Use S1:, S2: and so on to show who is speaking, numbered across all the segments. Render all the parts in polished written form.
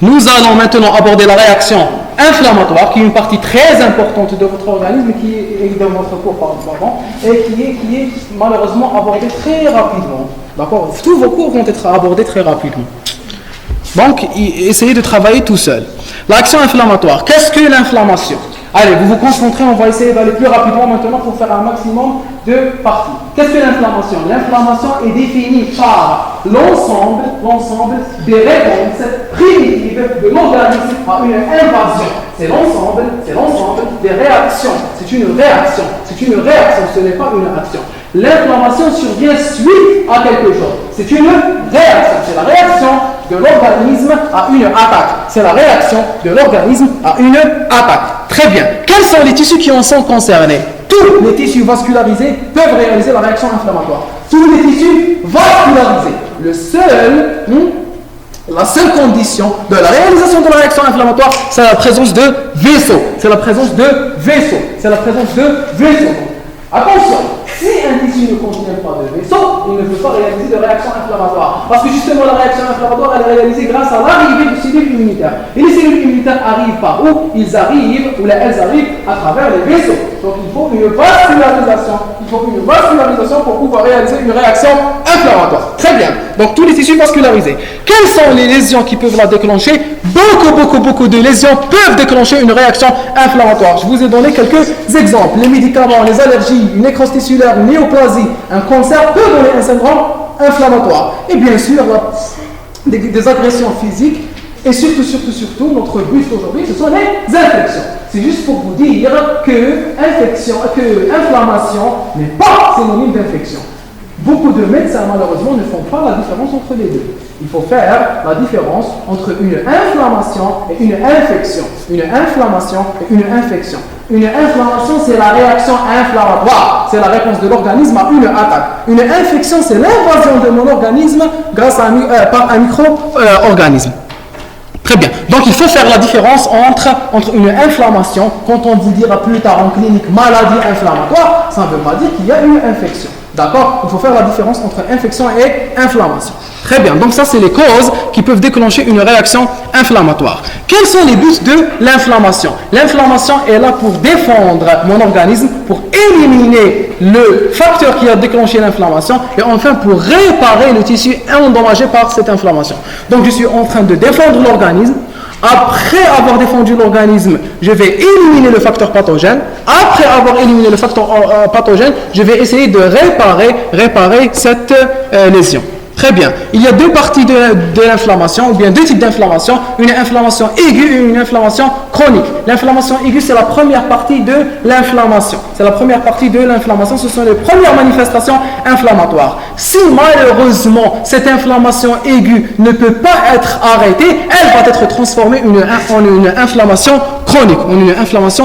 S1: Nous allons maintenant aborder la réaction inflammatoire, qui est une partie très importante de votre organisme, qui est dans votre cours pardon, et qui est malheureusement abordée très rapidement. D'accord? Tous vos cours vont être abordés très rapidement. Donc, essayez de travailler tout seul. L'action inflammatoire. Qu'est-ce que l'inflammation? Allez, vous vous concentrez, on va essayer d'aller plus rapidement maintenant pour faire un maximum de parties. Qu'est-ce que l'inflammation? L'inflammation est définie par l'ensemble des réponses primitives de l'organisme à une invasion. C'est l'ensemble des réactions. C'est une réaction, ce n'est pas une action. L'inflammation survient suite à quelque chose. C'est une réaction. C'est la réaction de l'organisme à une attaque. C'est la réaction de l'organisme à une attaque. Très bien. Quels sont les tissus qui en sont concernés? Tous les tissus vascularisés peuvent réaliser la réaction inflammatoire. Tous les tissus vascularisés. La seule condition de la réalisation de la réaction inflammatoire, c'est la présence de vaisseaux. Attention, si un tissu ne contient pas de vaisseau, il ne peut pas réaliser de réaction inflammatoire. Parce que justement, la réaction inflammatoire, elle est réalisée grâce à l'arrivée de cellules immunitaires. Et les cellules immunitaires arrivent par où? Elles arrivent à travers les vaisseaux. Donc il faut une vascularisation pour pouvoir réaliser une réaction inflammatoire. Très bien. Donc tous les tissus vascularisés. Quelles sont les lésions qui peuvent la déclencher? Beaucoup de lésions peuvent déclencher une réaction inflammatoire. Je vous ai donné quelques exemples. Les médicaments, les allergies, une nécrose tissulaire, une néoplasie, un cancer peut donner un syndrome inflammatoire. Et bien sûr, des agressions physiques. Et surtout, notre but aujourd'hui, ce sont les infections. C'est juste pour vous dire que inflammation n'est pas synonyme d'infection. Beaucoup de médecins, malheureusement, ne font pas la différence entre les deux. Il faut faire la différence entre une inflammation et une infection. Une inflammation et une infection. Une inflammation, c'est la réaction inflammatoire. C'est la réponse de l'organisme à une attaque. Une infection, c'est l'invasion de mon organisme par un micro-organisme. Très bien. Donc, il faut faire la différence entre une inflammation, quand on vous dira plus tard en clinique maladie inflammatoire, ça ne veut pas dire qu'il y a une infection. D'accord? Il faut faire la différence entre infection et inflammation. Très bien. Donc, ça, c'est les causes qui peuvent déclencher une réaction inflammatoire. Quels sont les buts de l'inflammation? L'inflammation est là pour défendre mon organisme, pour éliminer le facteur qui a déclenché l'inflammation et enfin pour réparer le tissu endommagé par cette inflammation. Donc, je suis en train de défendre l'organisme. Après avoir défendu l'organisme, je vais éliminer le facteur pathogène. Après avoir éliminé le facteur pathogène, je vais essayer de réparer cette lésion. Très bien. Il y a deux parties de l'inflammation, ou bien deux types d'inflammation. Une inflammation aiguë et une inflammation chronique. L'inflammation aiguë, c'est la première partie de l'inflammation. Ce sont les premières manifestations inflammatoires. Si malheureusement, cette inflammation aiguë ne peut pas être arrêtée, elle va être transformée en une inflammation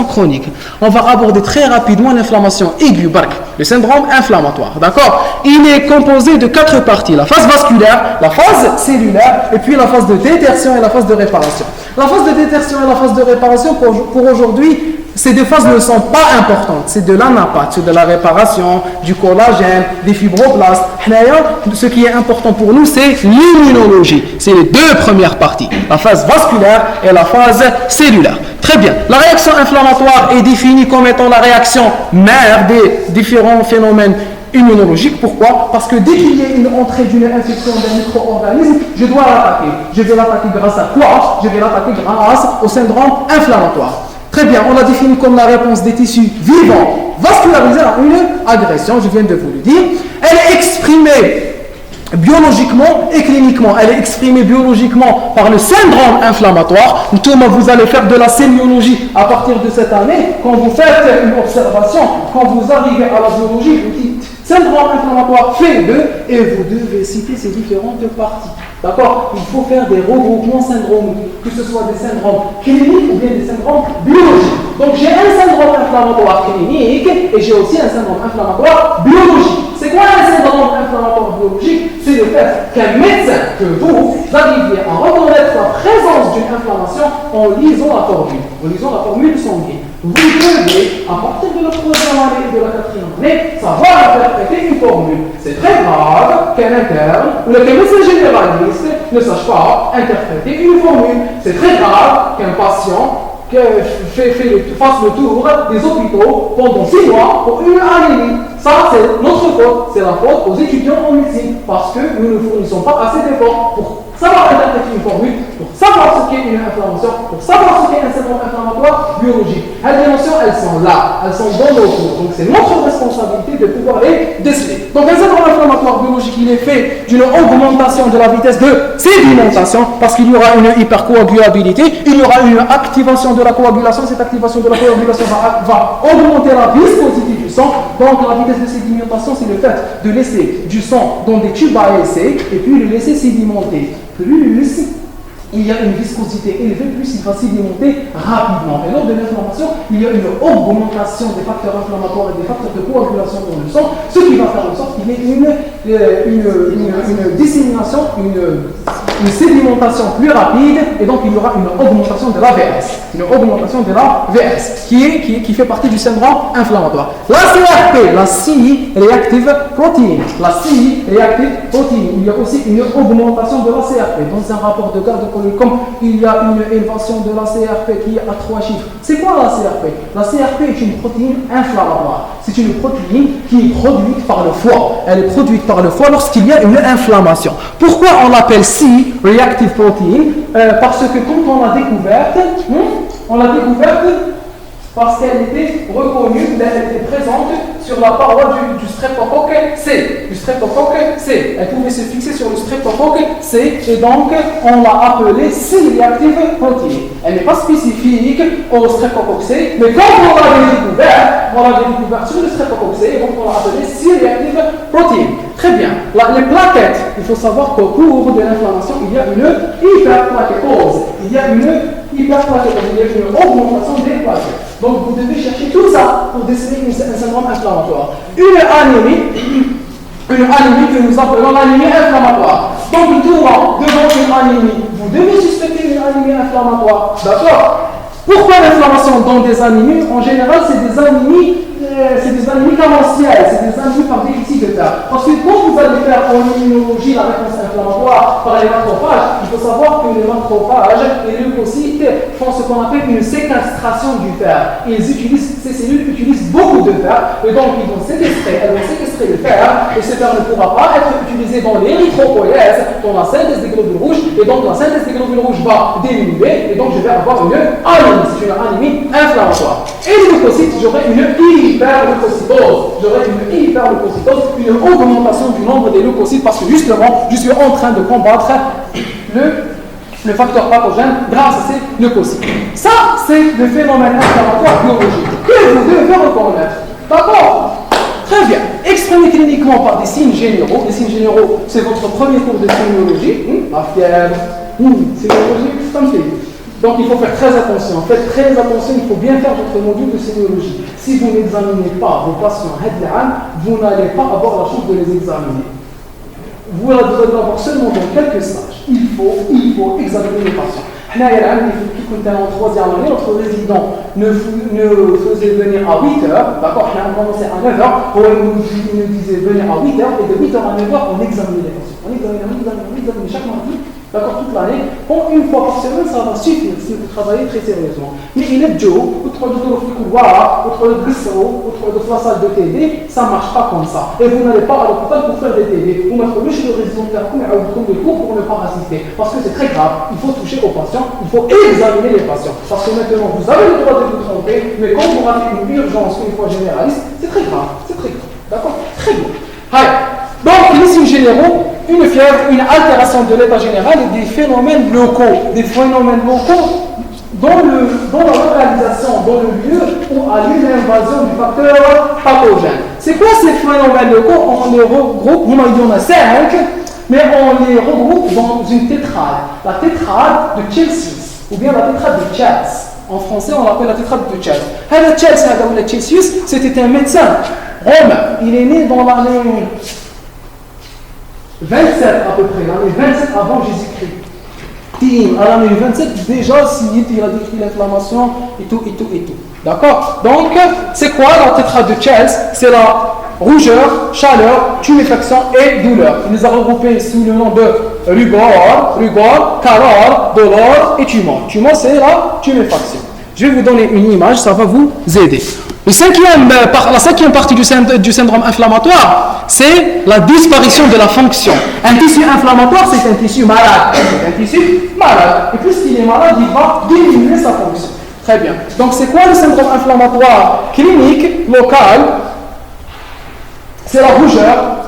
S1: chronique. On va aborder très rapidement l'inflammation aiguë, le syndrome inflammatoire. D'accord? Il est composé de 4 parties. La phase vasculaire, la phase cellulaire, et puis la phase de détertion et la phase de réparation. La phase de détertion et la phase de réparation, pour aujourd'hui, ces deux phases ne sont pas importantes. C'est de l'anapathe, c'est de la réparation, du collagène, des fibroblastes. Ce qui est important pour nous, c'est l'immunologie. C'est les deux premières parties, la phase vasculaire et la phase cellulaire. Très bien. La réaction inflammatoire est définie comme étant la réaction mère des différents phénomènes immunologiques. Pourquoi? Parce que dès qu'il y a une entrée d'une infection d'un micro-organisme, je dois l'attaquer. Je vais l'attaquer grâce à quoi? Je vais l'attaquer grâce au syndrome inflammatoire. Très bien, on l'a défini comme la réponse des tissus vivants vascularisés à une agression, je viens de vous le dire. Elle est exprimée biologiquement et cliniquement. Elle est exprimée biologiquement par le syndrome inflammatoire. Thomas, vous allez faire de la sémiologie à partir de cette année. Quand vous faites une observation, quand vous arrivez à la biologie, vous dites syndrome inflammatoire fait de, et vous devez citer ces différentes parties. D'accord? Il faut faire des regroupements syndromiques, que ce soit des syndromes cliniques ou bien des syndromes biologiques. Donc j'ai un syndrome inflammatoire clinique et j'ai aussi un syndrome inflammatoire biologique. C'est quoi un syndrome inflammatoire biologique? C'est le fait qu'un médecin, que vous arriviez à reconnaître la présence d'une inflammation en lisant la formule. En lisant la formule sanguine. Vous devez, à partir de la troisième année et de la quatrième année, savoir interpréter une formule. C'est très grave qu'un interne ou qu'un médecin généraliste ne sache pas interpréter une formule. C'est très grave qu'un patient fasse le tour des hôpitaux pendant 6 mois pour une anémie. Ça, c'est notre faute. C'est la faute aux étudiants en médecine parce que nous ne fournissons pas assez d'efforts pour savoir interpréter une formule, pour savoir ce qu'est une inflammation, pour savoir ce qu'est un syndrome inflammatoire biologique. Les notions, elles sont là, elles sont dans nos cours. Donc c'est notre responsabilité de pouvoir les déceler. Donc un syndrome inflammatoire biologique, il est fait d'une augmentation de la vitesse de sédimentation parce qu'il y aura une hypercoagulabilité, il y aura une activation de la coagulation. Cette activation de la coagulation va augmenter la viscosité du sang. Donc la vitesse de sédimentation, c'est le fait de laisser du sang dans des tubes à essai et puis le laisser sédimenter. Plus il y a une viscosité élevée, plus il va sédimenter rapidement. Et lors de l'inflammation, il y a une augmentation des facteurs inflammatoires et des facteurs de coagulation dans le sang, ce qui va faire en sorte qu'il y ait une dissémination, une sédimentation plus rapide, et donc il y aura une augmentation de la VS. Une augmentation de la VS, qui fait partie du syndrome inflammatoire. La CRP, la C-reactive protein. La C-reactive protein. Il y a aussi une augmentation de la CRP. Dans un rapport de garde comme il y a une élévation de la CRP qui est à 3 chiffres. C'est quoi la CRP? La CRP est une protéine inflammatoire. C'est une protéine qui est produite par le foie. Elle est produite par le foie lorsqu'il y a une inflammation. Pourquoi on l'appelle C-reactive protein? Parce que quand on l'a découverte, parce qu'elle était reconnue, elle était présente sur la paroi du streptocoque C. Du streptocoque C. Elle pouvait se fixer sur le streptocoque C et donc on l'a appelée C-reactive protein. Elle n'est pas spécifique au streptocoque C, mais quand on l'avait découvert sur le streptocoque C, et donc on l'a appelée C-reactive protein. Très bien. Les plaquettes, il faut savoir qu'au cours de l'inflammation, il y a une hyperplaquétose. Il y a une augmentation des plaquettes. Donc vous devez chercher tout ça pour déceler un syndrome inflammatoire. Une anémie que nous appelons l'anémie inflammatoire. Donc devant une anémie, vous devez suspecter une anémie inflammatoire. D'accord? Pourquoi l'inflammation dans des anémies? En général, c'est des anémies carentielles, c'est des anémies par déficit de fer. Parce que quand vous allez faire en immunologie la réponse inflammatoire par les macrophages, il faut savoir que les macrophages et les leucocytes font ce qu'on appelle une séquestration du fer. Ces cellules utilisent beaucoup de fer, et donc elles vont séquestrer le fer, et ce fer ne pourra pas être utilisé dans l'érythropoïèse, dans la synthèse des globules rouges, et donc la synthèse des globules rouges va diminuer, et donc je vais avoir une anémie. C'est une anémie inflammatoire. Et les leucocytes, j'aurai une hyperleucocytose. Une augmentation du nombre des leucocytes parce que justement, je suis en train de combattre le facteur pathogène grâce à ces leucocytes. Ça, c'est le phénomène inflammatoire biologique que vous devez reconnaître. D'accord? Très bien. Exprimé cliniquement par des signes généraux. Les signes généraux, c'est votre premier cours de sémiologie. La fièvre, sémiologie, comme c'est. Donc il faut faire très attention. Faites très attention, il faut bien faire votre module de sémiologie. Si vous n'examinez pas vos patients, vous n'allez pas avoir la chance de les examiner. Vous allez l'avoir seulement dans quelques stages. Il faut examiner les patients. Quand on est en troisième année, notre résident ne faisait venir à 8h, d'accord, on a commencé à 9h, il nous disait venir à 8h, et de 8h à 9h, on examinait les patients. On examine chaque mardi. D'accord, toute l'année, une fois par semaine, ça va suffire si vous travaillez très sérieusement. Mais il est Joe, ou trois de couloir, ou trois de Grissot, ou trois de la salle de TD, ça ne marche pas comme ça. Et vous n'allez pas à l'hôpital pour faire des TD. Vous mettez chez le résident de cours pour ne pas assister. Parce que c'est très grave, il faut toucher aux patients, il faut examiner les patients. Parce que maintenant, vous avez le droit de vous tromper, mais quand vous ratez une urgence une fois généraliste, c'est très grave. D'accord? Très bien. Donc, les signes généraux, une fièvre, une altération de l'état général et des phénomènes locaux. Dans la localisation, dans le lieu où a lieu l'invasion du facteur pathogène. C'est quoi ces phénomènes locaux? On les regroupe, il y en a 5, mais on les regroupe dans une tétrade. La tétrade de Chelsea, ou bien la tétrade de Chelsea. En français, on l'appelle la tétrade de Chelsea. Chelsea, c'était un médecin romain. Il est né dans l'année 27 à peu près, l'année 27 avant Jésus-Christ. à l'année 27, déjà, il a décrit l'inflammation et tout. D'accord? Donc, c'est quoi la tétrade de Chelsea? C'est la rougeur, chaleur, tuméfaction et douleur. Il les a regroupés sous le nom de rugor, calor, douleur et tumeur. Tumeur, c'est la tuméfaction. Je vais vous donner une image, ça va vous aider. La cinquième partie du syndrome inflammatoire, c'est la disparition de la fonction. Un tissu inflammatoire, c'est un tissu malade. Et puisqu'il est malade, il va diminuer sa fonction. Très bien. Donc, c'est quoi le syndrome inflammatoire clinique, local? C'est la rougeur,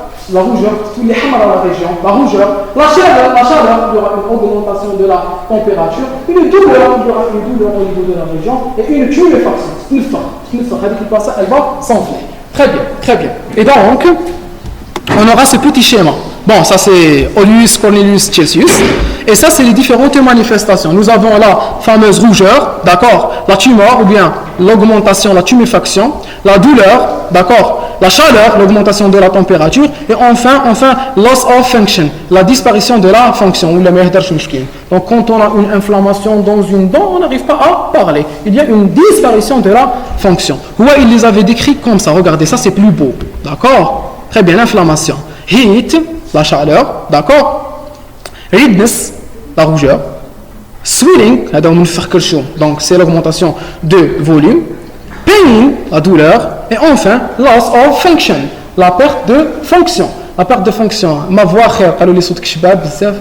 S1: tous les hamars dans la région, la rougeur, la chaleur, il y aura une augmentation de la température, une douleur, il y aura une douleur au niveau de la région, et une tuméfaction, elle va s'enfler. Très bien. Et donc, on aura ce petit schéma. Bon, ça c'est Olius Cornelius Celsius. Et ça, c'est les différentes manifestations. Nous avons la fameuse rougeur, d'accord, la tumeur, ou bien l'augmentation, la tuméfaction, la douleur, d'accord, la chaleur, l'augmentation de la température, et enfin, loss of function, la disparition de la fonction, ou la mehdarchmishkin. Donc, quand on a une inflammation dans une dent, on n'arrive pas à parler. Il y a une disparition de la fonction. Ouais, il les avait décrits comme ça. Regardez, ça c'est plus beau, d'accord? Très bien, l'inflammation. Heat, la chaleur, d'accord? Redness, la rougeur. Swelling, donc c'est l'augmentation de volume. Pain, la douleur. Et enfin, loss of function, la perte de fonction. Ma voix, قالوا لي صوتك شباب بزاف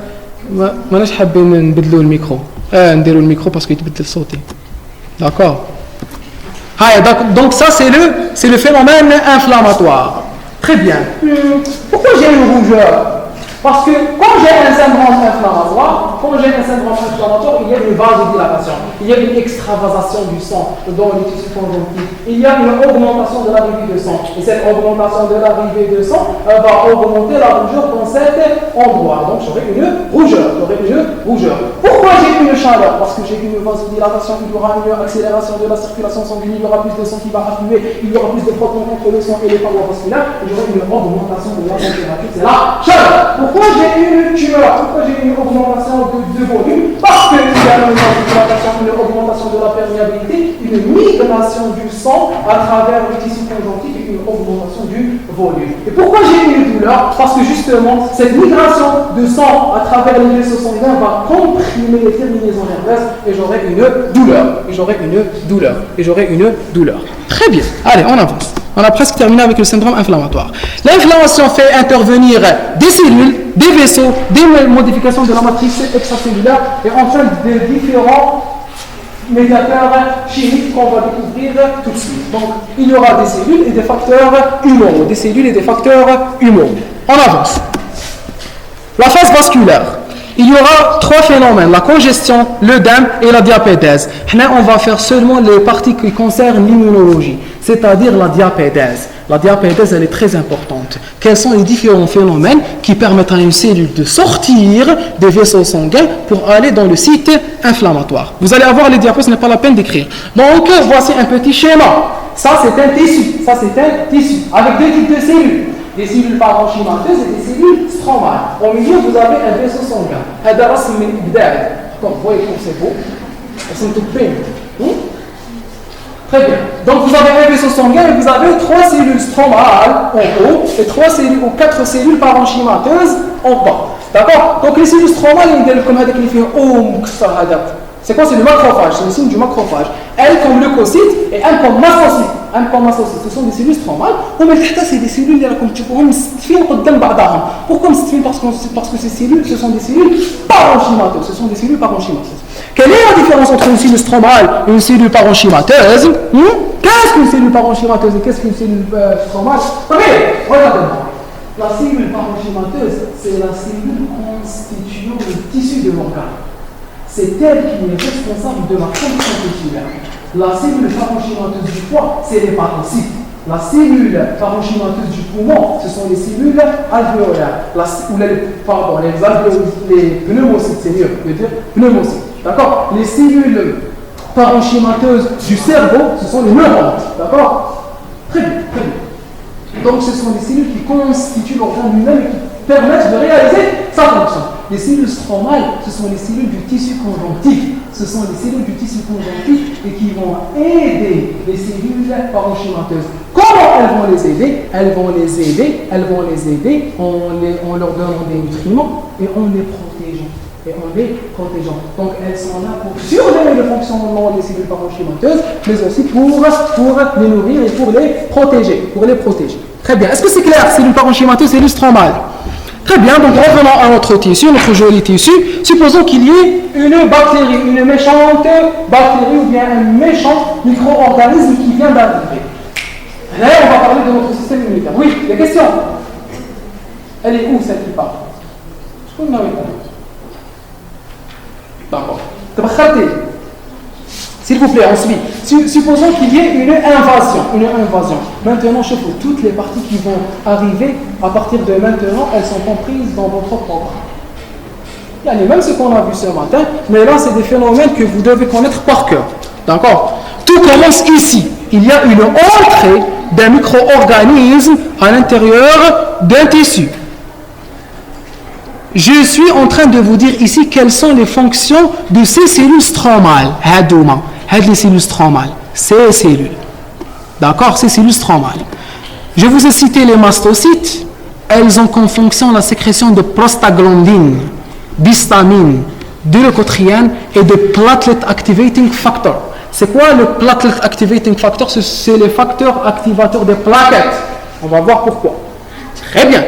S1: ماناش حابين نبدلوا الميكرو نديروا الميكرو parce qu'il يتبدل صوتي. D'accord? Donc ça c'est le phénomène inflammatoire. Très bien. Pourquoi j'ai une rougeur? Parce que quand j'ai un syndrome inflammatoire, il y a une vasodilatation, il y a une extravasation du sang dans les tissus conjonctifs, il y a une augmentation de l'arrivée de sang. Et cette augmentation de l'arrivée de sang va augmenter la rougeur dans cet endroit. Donc j'aurai une rougeur. Pourquoi j'ai une chaleur? Parce que j'ai une vasodilatation, il y aura une accélération de la circulation sanguine, il y aura plus de sang qui va affluer, il y aura plus de frottement entre le sang et les parois vasculaires, et j'aurai une augmentation de la température. C'est la chaleur. Pourquoi j'ai une tumeur? Pourquoi j'ai une augmentation de volume? Parce qu'il y a une augmentation de la perméabilité, une migration du sang à travers le tissu conjonctif et une augmentation du volume. Et pourquoi j'ai une douleur? Parce que justement, cette migration de sang à travers les vaisseaux sanguins va comprimer les terminaisons nerveuses et j'aurai une douleur. Très bien. Allez, on avance. On a presque terminé avec le syndrome inflammatoire. L'inflammation fait intervenir des cellules, des vaisseaux, des modifications de la matrice extracellulaire et enfin des différents médiateurs chimiques qu'on va découvrir tout de suite. Donc, il y aura des cellules et des facteurs humains. On avance. La phase vasculaire. Il y aura trois phénomènes, la congestion, l'œdème et la diapédèse. Là, on va faire seulement les parties qui concernent l'immunologie, c'est-à-dire la diapédèse. La diapédèse, elle est très importante. Quels sont les différents phénomènes qui permettent à une cellule de sortir des vaisseaux sanguins pour aller dans le site inflammatoire? Vous allez avoir les diapos, ce n'est pas la peine d'écrire. Donc, voici un petit schéma. Ça, c'est un tissu. Avec deux types de cellules. Des cellules parenchymateuses et des cellules stromales. Au milieu, vous avez un vaisseau sanguin. Comme vous voyez, c'est beau. C'est tout bien. Très bien. Donc, vous avez un vaisseau sanguin et vous avez trois cellules stromales en haut et trois cellules ou quatre cellules parenchymateuses en bas. D'accord? Donc, les cellules stromales, c'est quoi? C'est le macrophage, c'est le signe du macrophage. Elles comme leucocytes et elles comme mastocytes. Ce sont des cellules stromales. C'est des cellules Pourquoi? Parce que ces cellules, ce sont des cellules parenchymateuses. Quelle est la différence entre une cellule stromale et une cellule parenchymateuse? Qu'est-ce qu'une cellule parenchymateuse et qu'est-ce qu'une cellule stromale? Regardez-moi. La cellule parenchymateuse, c'est la cellule constituant le tissu de l'organe. C'est elle qui est responsable de la fonction tissulaire. La cellule parenchymateuse du foie, c'est les parocytes. La cellule parenchymateuse du poumon, ce sont les cellules alvéolaires. Les pneumocytes, c'est mieux de dire pneumocytes. D'accord? Les cellules parenchymateuses du cerveau, ce sont les neurones. D'accord? Très bien. Donc, ce sont les cellules qui constituent l'organe lui-même et qui permettent de réaliser sa fonction. Les cellules stromales, ce sont les cellules du tissu conjonctif. Ce sont les cellules du tissu conjonctif et qui vont aider les cellules parenchymateuses. Comment elles vont les aider? Elles vont les aider en leur donnant des nutriments et en les protégeant. Donc elles sont là pour surveiller le fonctionnement des cellules parenchymateuses, mais aussi pour les nourrir et pour les protéger. Très bien. Est-ce que c'est clair? Cellules parenchymateuses, cellules stromales. Très bien, donc revenons à notre tissu, notre joli tissu. Supposons qu'il y ait une bactérie, une méchante bactérie ou bien un méchant micro-organisme qui vient d'arriver. Là, on va parler de notre système immunitaire. Oui, des questions? Elle est où celle qui parle? Je peux vous D'accord. S'il vous plaît, ensuite, supposons qu'il y ait une invasion. Maintenant, chez vous, toutes les parties qui vont arriver à partir de maintenant, elles sont comprises dans votre programme. Il y a même ce qu'on a vu ce matin, mais là, c'est des phénomènes que vous devez connaître par cœur. D'accord? Tout commence ici. Il y a une entrée d'un micro-organisme à l'intérieur d'un tissu. Je suis en train de vous dire ici quelles sont les fonctions de ces cellules stromales. Les cellules stromales. Ces cellules. D'accord? Ces cellules stromales. Je vous ai cité les mastocytes. Elles ont comme fonction la sécrétion de prostaglandine, d'histamine, de leucotriène et de platelet activating factor. C'est quoi le platelet activating factor? C'est les facteurs activateurs des plaquettes. On va voir pourquoi. Très bien.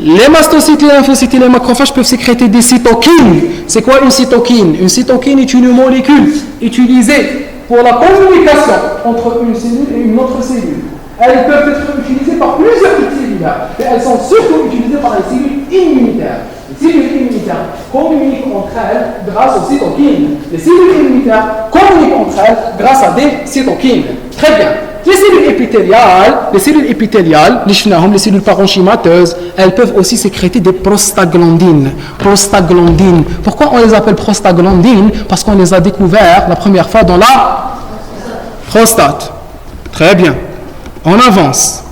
S1: Les mastocytes, les lymphocytes et les macrophages peuvent sécréter des cytokines. C'est quoi une cytokine? Une cytokine est une molécule utilisée pour la communication entre une cellule et une autre cellule. Elles peuvent être utilisées par plusieurs types cellulaires, mais elles sont surtout utilisées par les cellules immunitaires. Les cellules immunitaires communiquent entre elles grâce aux cytokines. Les cellules immunitaires communiquent entre elles grâce à des cytokines. Très bien. Les cellules épithéliales, les cellules parenchymateuses, elles peuvent aussi sécréter des prostaglandines. Pourquoi on les appelle prostaglandines? Parce qu'on les a découvertes la première fois dans la prostate. Très bien. On avance.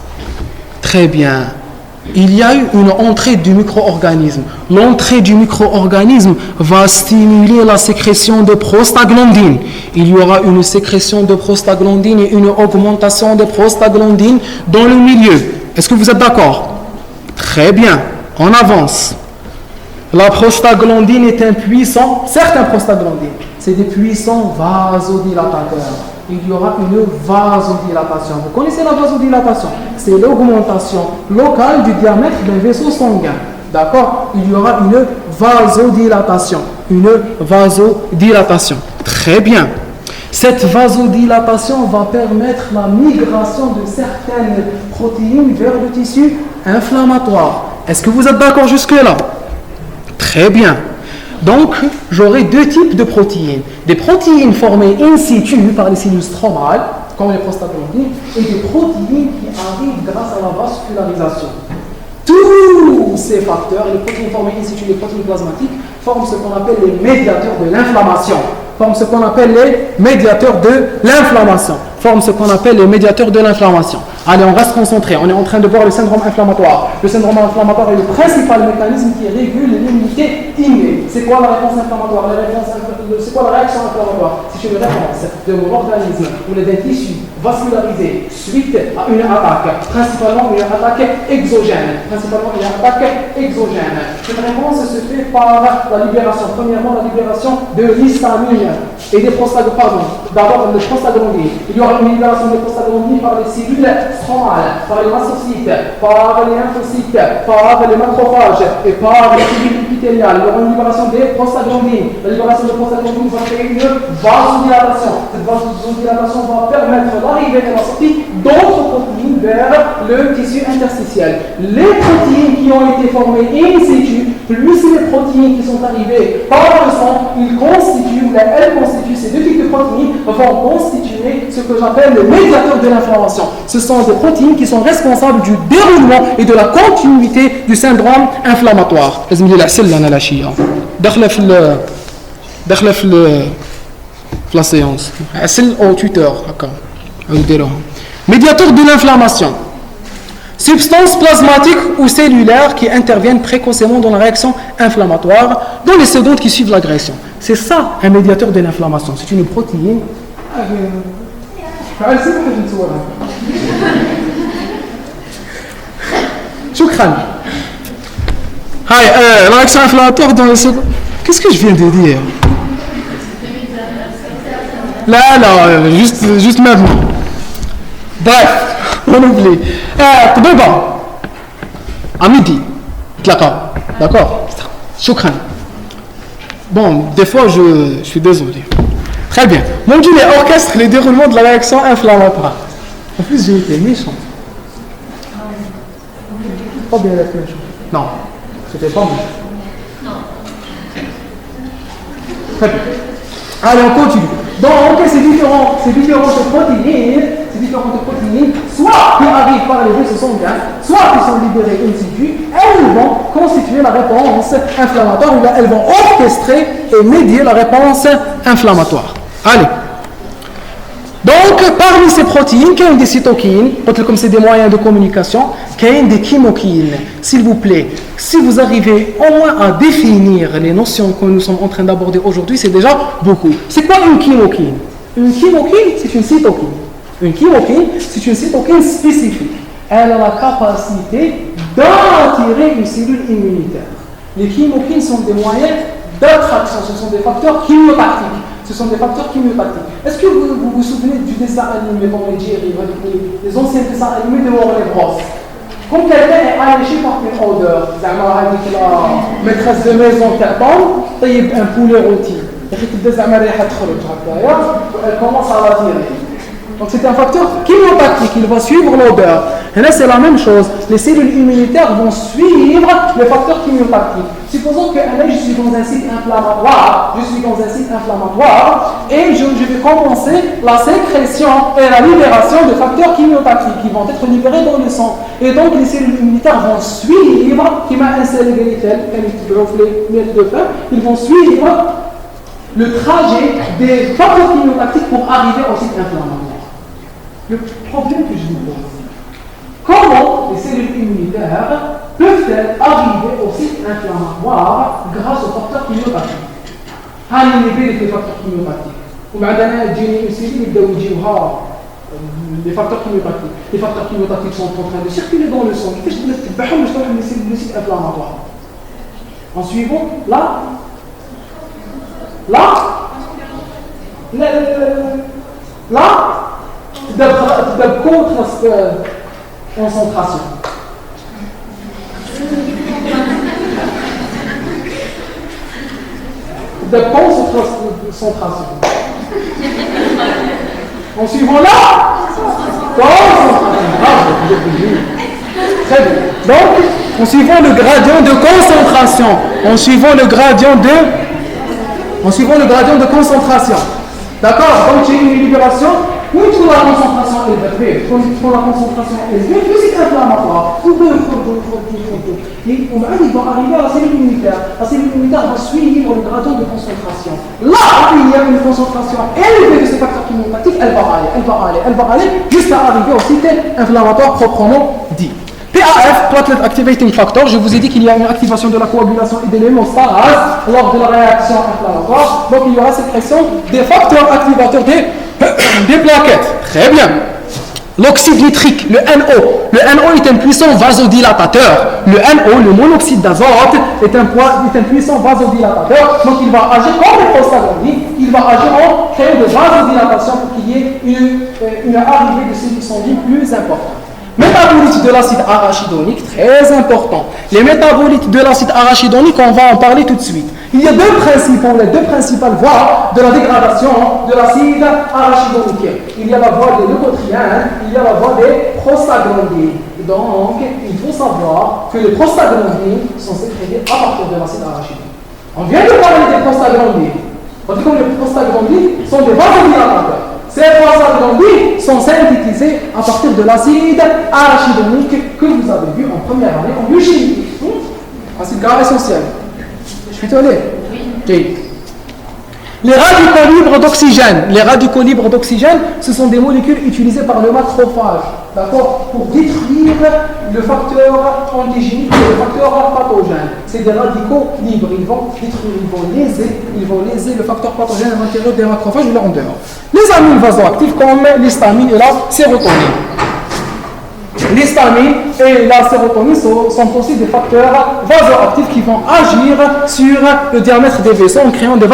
S1: Très bien. Il y a eu une entrée du micro-organisme. L'entrée du micro-organisme va stimuler la sécrétion de prostaglandine. Il y aura une sécrétion de prostaglandine et une augmentation de prostaglandine dans le milieu. Est-ce que vous êtes d'accord? Très bien. On avance. La prostaglandine est certains prostaglandines, c'est des puissants vasodilatateurs. Il y aura une vasodilatation. Vous connaissez la vasodilatation? C'est l'augmentation locale du diamètre d'un vaisseau sanguin. D'accord? Il y aura une vasodilatation. Très bien. Cette vasodilatation va permettre la migration de certaines protéines vers le tissu inflammatoire. Est-ce que vous êtes d'accord jusque-là? Très bien. Donc, j'aurai deux types de protéines. Des protéines formées in situ par les cellules stromales, comme les prostaglandines, et des protéines qui arrivent grâce à la vascularisation. Tous ces facteurs, les protéines formées in situ, les protéines plasmatiques, forment ce qu'on appelle les médiateurs de l'inflammation. Allez, on reste concentré. On est en train de voir le syndrome inflammatoire. Le syndrome inflammatoire est le principal mécanisme qui régule l'immunité innée. C'est quoi la réponse inflammatoire? C'est quoi la réaction inflammatoire? C'est une réponse de mon organisme ou d'un tissu vascularisé suite à une attaque, principalement une attaque exogène. Cette réponse se fait par la libération, premièrement la libération de l'histamine et des prostaglandines. D'abord le prostaglandine. Il y aura une libération des prostaglandines par les cellules stromales, par les mastocytes, par les lymphocytes, par les macrophages et par les cellules épithéliales. Il y aura une libération des prostaglandines. La libération des prostaglandines va créer une vasodilatation. Cette vasodilatation va permettre l'arrivée et la sortie d'autres protéines vers le tissu interstitiel. Les protéines qui ont été formées in situ, plus les protéines qui sont arrivées par le sang, elles constituent, ces deux types de protéines vont constituer ce que j'appelle le médiateur de l'inflammation. Ce sont des protéines qui sont responsables du déroulement et de la continuité du syndrome inflammatoire. داخله في la séance. عسل au tuteur. Médiateur de l'inflammation. Substances plasmatiques ou cellulaires qui interviennent précocement dans la réaction inflammatoire dans les secondes qui suivent l'agression. C'est ça un médiateur de l'inflammation. C'est une protéine. Choukran. La réaction inflammatoire dans les secondes. Qu'est-ce que je viens de dire? Là, juste maintenant. Bref. On oublie. À midi, d'accord? Choukran. Bon, des fois, je suis désolé. Très bien. Mon Dieu, les orchestres les déroulements de la réaction inflammatoire. En plus, j'ai été méchant. Pas bien la méchant. Non, c'était pas méchant. Non. Très bien. Allez, on continue. Donc, ces différentes protéines, soit qui arrivent par les vaisseaux sanguins, soit qui sont libérées in situ, elles vont constituer la réponse inflammatoire, ou elles vont orchestrer et médier la réponse inflammatoire. Allez. Donc, parmi ces protéines, il y a des cytokines, comme c'est des moyens de communication, il y a des chymokines. S'il vous plaît, si vous arrivez au moins à définir les notions que nous sommes en train d'aborder aujourd'hui, c'est déjà beaucoup. C'est quoi une chymokine? Une chymokine, c'est une cytokine. Une chymokine, c'est une cytokine spécifique. Elle a la capacité d'attirer une cellule immunitaire. Les chymokines sont des moyens d'attraction, ce sont des facteurs chimiotactiques. Est-ce que vous vous souvenez du dessin animé dans les anciens dessins animés de Warner Bros? Quand quelqu'un est alléché par une odeur, la maîtresse de maison qui attend, un poulet rôti. Elle commence à l'attirer. Donc c'est un facteur chimiotactique, il va suivre l'odeur. Et là c'est la même chose, les cellules immunitaires vont suivre les facteurs chimiotactiques. Supposons que je suis dans un site inflammatoire, et je vais commencer la sécrétion et la libération de facteurs chimiotactiques qui vont être libérés dans le sang. Et donc les cellules immunitaires vont suivre, ils vont suivre le trajet des facteurs chimiotactiques pour arriver au site inflammatoire. Le problème que je vous pose, comment les cellules immunitaires peuvent-elles arriver au site inflammatoire grâce aux facteurs chimiotactiques? Les facteurs chimiotactiques. Les facteurs chimiotactiques. Les facteurs chimiotactiques sont en train de circuler dans le sang. Le site inflammatoire. En suivant, de concentration. De concentration. En suivant très bien. Donc, en suivant le gradient de concentration. En suivant le gradient de concentration. D'accord? Donc, j'ai une libération. Quand la concentration est élevée, le site inflammatoire, il va arriver à la cellule immunitaire. La cellule immunitaire va suivre le gradient de concentration. Là où il y a une concentration élevée de ces facteurs chimiotactiques, elle va aller jusqu'à arriver au site inflammatoire proprement dit. PAF, platelet activating factor, je vous ai dit qu'il y a une activation de la coagulation et de l'hémostase lors de la réaction inflammatoire. Donc il y aura sécrétion des facteurs activateurs des plaquettes. Très bien. L'oxyde nitrique, le NO. Le NO est un puissant vasodilatateur. Le NO, le monoxyde d'azote, est un puissant vasodilatateur. Donc il va agir comme les prostaglandines. Il va agir en créant de vasodilatation pour qu'il y ait une arrivée de cellules sanguines plus importante. Métabolites de l'acide arachidonique, très important. Les métabolites de l'acide arachidonique, on va en parler tout de suite. Il y a les deux principales voies de la dégradation de l'acide arachidonique. Il y a la voie des leucotrienes, il y a la voie des prostaglandines. Donc, il faut savoir que les prostaglandines sont sécrétées à partir de l'acide arachidonique. On vient de parler des prostaglandines. Comme les prostaglandines sont des vasodilatateurs. Ces prostaglandines sont synthétisées à partir de l'acide arachidonique que vous avez vu en première année en biochimie. Acide gras essentiel. Je suis étonné. Oui. Les radicaux libres d'oxygène. Les radicaux libres d'oxygène, ce sont des molécules utilisées par le macrophage, d'accord, pour détruire le facteur antigénique et le facteur pathogène. C'est des radicaux libres. Ils vont détruire, ils vont léser le facteur pathogène à l'intérieur des macrophages et en dehors. Les amines vasoactives comme l'histamine et la sérotonine. L'histamine et la sérotonine sont aussi des facteurs vasoactifs qui vont agir sur le diamètre des vaisseaux en créant des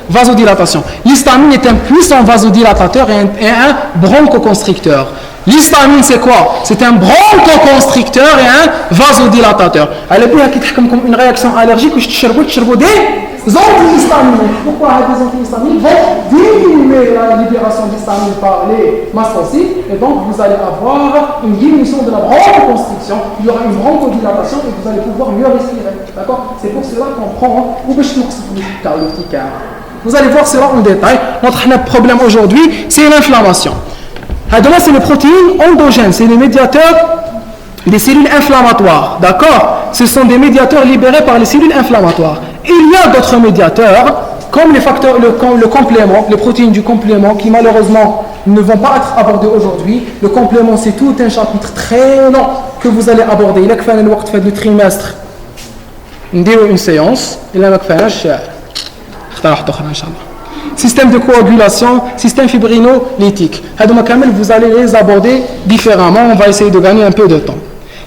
S1: vasodilatations. L'histamine est un puissant vasodilatateur et un bronchoconstricteur. L'histamine, c'est quoi? C'est un bronchoconstricteur et un vasodilatateur. Elle est bien comme une réaction allergique où je te des antihistaminiques. Pourquoi les antihistaminiques vont diminuer la libération d'histamine par les mastocytes et donc vous allez avoir une diminution de la bronchoconstriction, il y aura une bronchodilatation et vous allez pouvoir mieux respirer. D'accord? C'est pour cela qu'on prend vous allez voir cela en détail. Notre problème aujourd'hui, c'est l'inflammation. Demain, c'est les protéines endogènes, c'est les médiateurs des cellules inflammatoires. D'accord? Ce sont des médiateurs libérés par les cellules inflammatoires. Il y a d'autres médiateurs, comme les facteurs, le complément, les protéines du complément, qui malheureusement ne vont pas être abordés aujourd'hui. Le complément, c'est tout un chapitre très long que vous allez aborder. Il y a que le trimestre, une séance, il y a système de coagulation, système fibrinolytique. Vous allez les aborder différemment. On va essayer de gagner un peu de temps.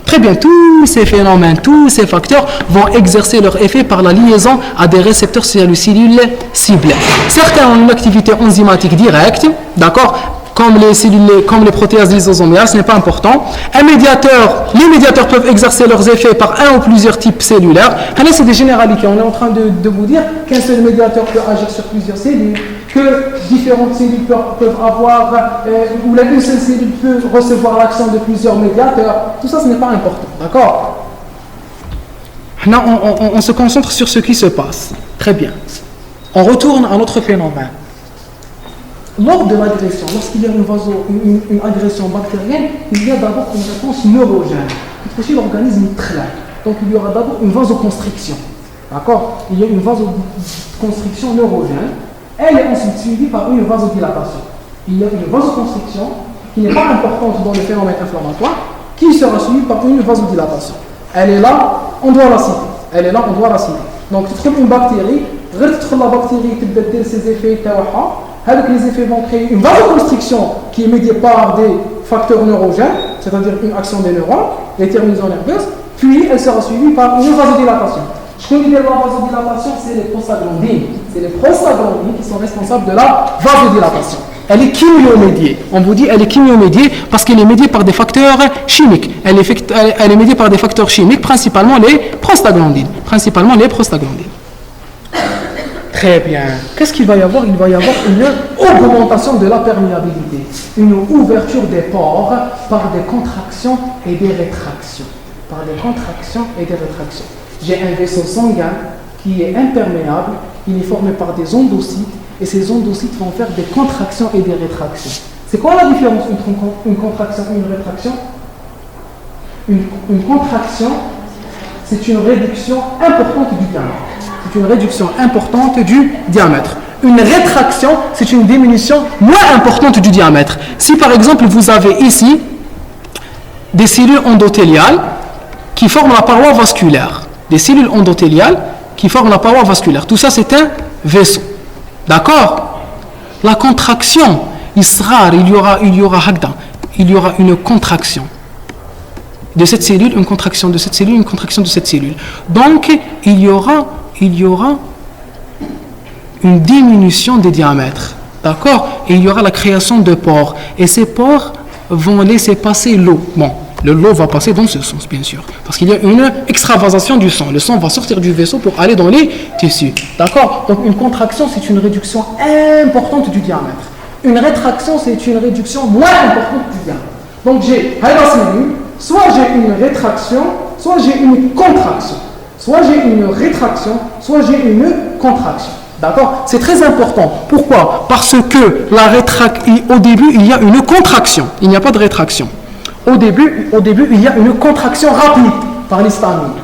S1: Très bien, tous ces phénomènes, tous ces facteurs vont exercer leur effet par la liaison à des récepteurs sur les cellules ciblées. Certains ont une activité enzymatique directe, d'accord, comme les protéases lysosomiales, ce n'est pas important. Les médiateurs peuvent exercer leurs effets par un ou plusieurs types cellulaires. Là, c'est des généralités. On est en train de vous dire qu'un seul médiateur peut agir sur plusieurs cellules, que différentes cellules peuvent avoir, ou une seule cellule peut recevoir l'action de plusieurs médiateurs. Tout ça, ce n'est pas important. D'accord? Là, on se concentre sur ce qui se passe. Très bien. On retourne à notre phénomène. Lors de l'agression, lorsqu'il y a une agression bactérienne, il y a d'abord une réponse neurogène. L'organisme travaille. Donc il y aura d'abord une vasoconstriction. D'accord? Il y a une vasoconstriction neurogène. Elle est ensuite suivie par une vasodilatation. Il y a une vasoconstriction qui n'est pas importante dans le phénomène inflammatoire, qui sera suivie par une vasodilatation. Elle est là, on doit la citer. Donc tu trouves une bactérie, la bactérie qui peut ses effets, avec les effets vont créer une vasoconstriction qui est médiée par des facteurs neurogènes, c'est-à-dire une action des neurones, les terminaisons nerveuses, puis elle sera suivie par une vasodilatation. Je connais bien la vasodilatation, c'est les prostaglandines. C'est les prostaglandines qui sont responsables de la vasodilatation. Elle est chimiomédiée. On vous dit elle est chimiomédiée parce qu'elle est médiée par des facteurs chimiques. Elle est médiée par des facteurs chimiques, principalement les prostaglandines. Très bien. Qu'est-ce qu'il va y avoir? Il va y avoir une augmentation de la perméabilité, une ouverture des pores par des contractions et des rétractions. J'ai un vaisseau sanguin qui est imperméable, il est formé par des endocytes, et ces endocytes vont faire des contractions et des rétractions. C'est quoi la différence entre une contraction et une rétraction? Une contraction, c'est une réduction importante du diamètre. Une rétraction, c'est une diminution moins importante du diamètre. Si par exemple vous avez ici des cellules endothéliales qui forment la paroi vasculaire, tout ça c'est un vaisseau. D'accord? La contraction, il y aura une contraction de cette cellule, une contraction de cette cellule. Donc, il y aura une diminution des diamètres. D'accord? Et il y aura la création de pores. Et ces pores vont laisser passer l'eau. Bon, l'eau va passer dans ce sens, bien sûr. Parce qu'il y a une extravasation du sang. Le sang va sortir du vaisseau pour aller dans les tissus. D'accord? Donc, une contraction, c'est une réduction importante du diamètre. Une rétraction, c'est une réduction moins importante du diamètre. Donc, j'ai la cellule. Soit j'ai une rétraction, soit j'ai une contraction. Soit j'ai une rétraction, soit j'ai une contraction. D'accord? C'est très important. Pourquoi? Parce que au début, il y a une contraction. Il n'y a pas de rétraction. Au début, il y a une contraction rapide par l'histamine.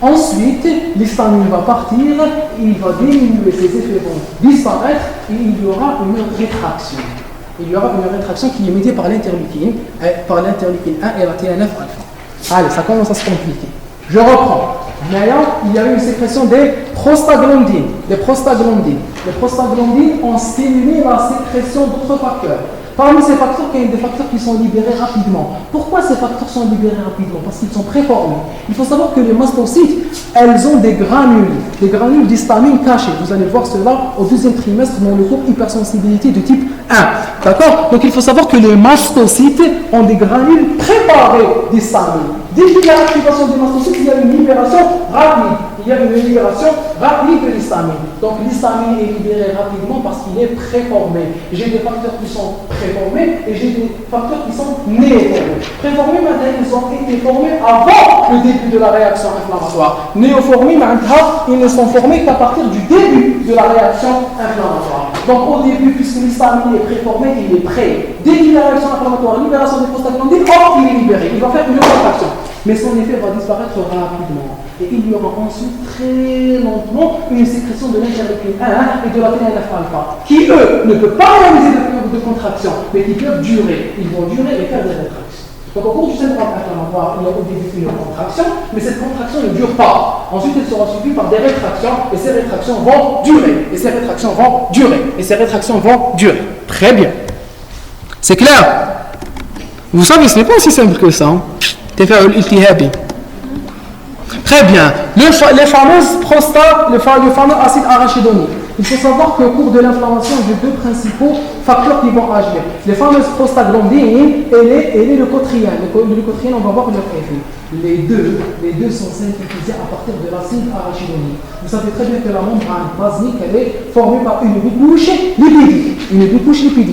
S1: Ensuite, l'histamine va partir, il va diminuer, ses effets vont disparaître et il y aura une rétraction. Il y aura une rétraction qui est médiée par l'interleukine 1 et la TNF-alpha. Allez, ça commence à se compliquer. Je reprends. Maintenant, il y a eu une sécrétion des prostaglandines. Les prostaglandines ont stimulé la sécrétion d'autres facteurs. Parmi ces facteurs, il y a des facteurs qui sont libérés rapidement. Pourquoi ces facteurs sont libérés rapidement? Parce qu'ils sont préformés. Il faut savoir que les mastocytes, elles ont des granules d'histamine cachées. Vous allez voir cela au deuxième trimestre dans le cours hypersensibilité de type 1. D'accord? Donc il faut savoir que les mastocytes ont des granules préparées d'histamine. Dès qu'il y a l'activation des mastocytes, il y a une libération rapide. De l'histamine. Donc l'histamine est libérée rapidement parce qu'il est préformé. J'ai des facteurs qui sont préformés et j'ai des facteurs qui sont néoformés. Préformés, maintenant, ils ont été formés avant le début de la réaction inflammatoire. Néoformés, maintenant, ils ne sont formés qu'à partir du début de la réaction inflammatoire. Donc au début, puisque l'histamine est préformé, il est prêt. Dès qu'il y a la réaction inflammatoire, libération des prostaglandines, hop, il est libéré. Il va faire une contraction. Mais son effet va disparaître rapidement. Et il y aura ensuite très lentement une sécrétion de l'interleukine 1 et de la TNF-alpha, qui eux ne peuvent pas réaliser de période de contraction, mais qui peuvent durer. Ils vont durer et faire des rétractions. Donc au cours du syndrome inflammatoire, il y a au début une contraction, mais cette contraction ne dure pas. Ensuite, elle sera suivie par des rétractions, et ces rétractions vont durer. Très bien. C'est clair? Vous savez, ce n'est pas aussi simple que ça. Hein? Très bien. Les fameuses prostates, le fameux acide arachidonique. Il faut savoir qu'au cours de l'inflammation, j'ai deux principaux facteurs qui vont agir. Les fameuses prostaglandines et les leucotriènes. Les leucotriènes, on va voir leur effet. Les deux sont synthétisés à partir de l'acide arachidonique. Vous savez très bien que la membrane plasmique, elle est formée par une bicouche lipidique.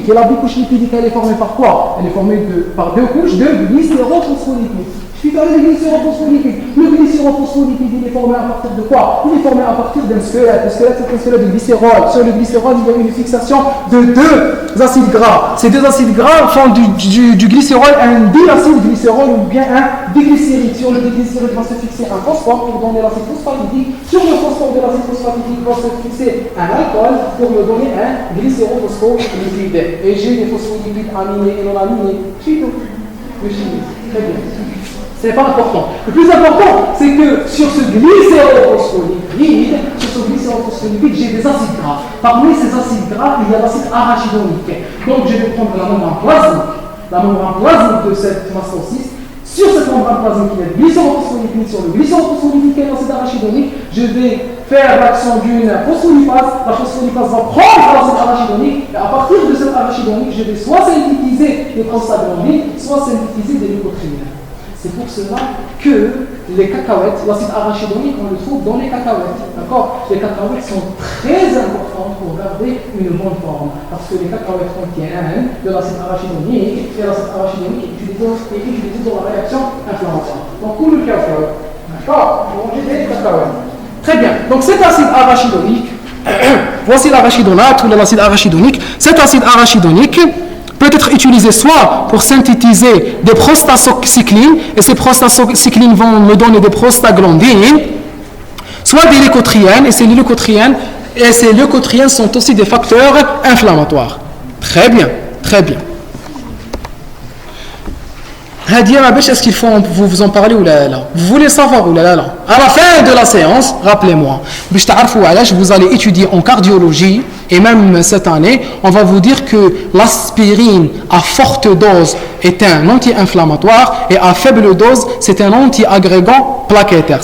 S1: Et la bicouche lipidique, elle est formée par quoi? Elle est formée par deux couches de glycérophospholipides. Je suis parlé de glycérophospholipides. Le glycérophospholipides, il est formé à partir de quoi? Il est formé à partir d'un squelette. Le squelette, c'est un squelette de glycérol. Sur le glycérol, il y a une fixation de deux acides gras. Ces deux acides gras font du glycérol un diacide glycérol ou bien un diglycéride. Sur le diglycéride va se fixer un phosphore pour donner l'acide phosphatidique. Sur le phosphore de l'acide phosphatidique va se fixer un alcool pour me donner un glycérophospholipide. Et j'ai des phospholipides aminés et non aminés. C'est tout. Le chimie. Très bien. C'est pas important. Le plus important, c'est que sur ce glycérophospholipide, j'ai des acides gras. Parmi ces acides gras, il y a l'acide arachidonique. Donc je vais prendre la membrane plasmique de cette mastocyte. Sur cette membrane plasmique, il y a le glycérophospholipide. Sur le glycérophospholipide et l'acide arachidonique, je vais faire l'action d'une phospholipase. La phospholipase va prendre l'acide arachidonique. Et à partir de cet arachidonique, je vais soit synthétiser les prostaglandines, soit synthétiser des leucotriènes. C'est pour cela que les cacahuètes, l'acide arachidonique, on le trouve dans les cacahuètes. D'accord? Les cacahuètes sont très importantes pour garder une bonne forme. Parce que les cacahuètes contiennent de l'acide arachidonique, et l'acide arachidonique est utilisé dans la réaction inflammatoire. Donc, tout le cacao. D'accord? Vous mangez des cacahuètes. Très bien. Donc, cet acide arachidonique, voici l'arachidonate ou l'acide arachidonique. Cet acide arachidonique peut être utilisé soit pour synthétiser des prostacyclines, et ces prostacyclines vont me donner des prostaglandines, soit des leucotriènes, et ces leucotriènes sont aussi des facteurs inflammatoires. Très bien, très bien. Hadi Rabesh, est-ce qu'il faut vous en parler ou là? Vous voulez savoir ou là? À la fin de la séance, rappelez-moi, vous allez étudier en cardiologie, et même cette année, on va vous dire que l'aspirine à forte dose est un anti-inflammatoire et à faible dose, c'est un anti-agrégant plaquettaire.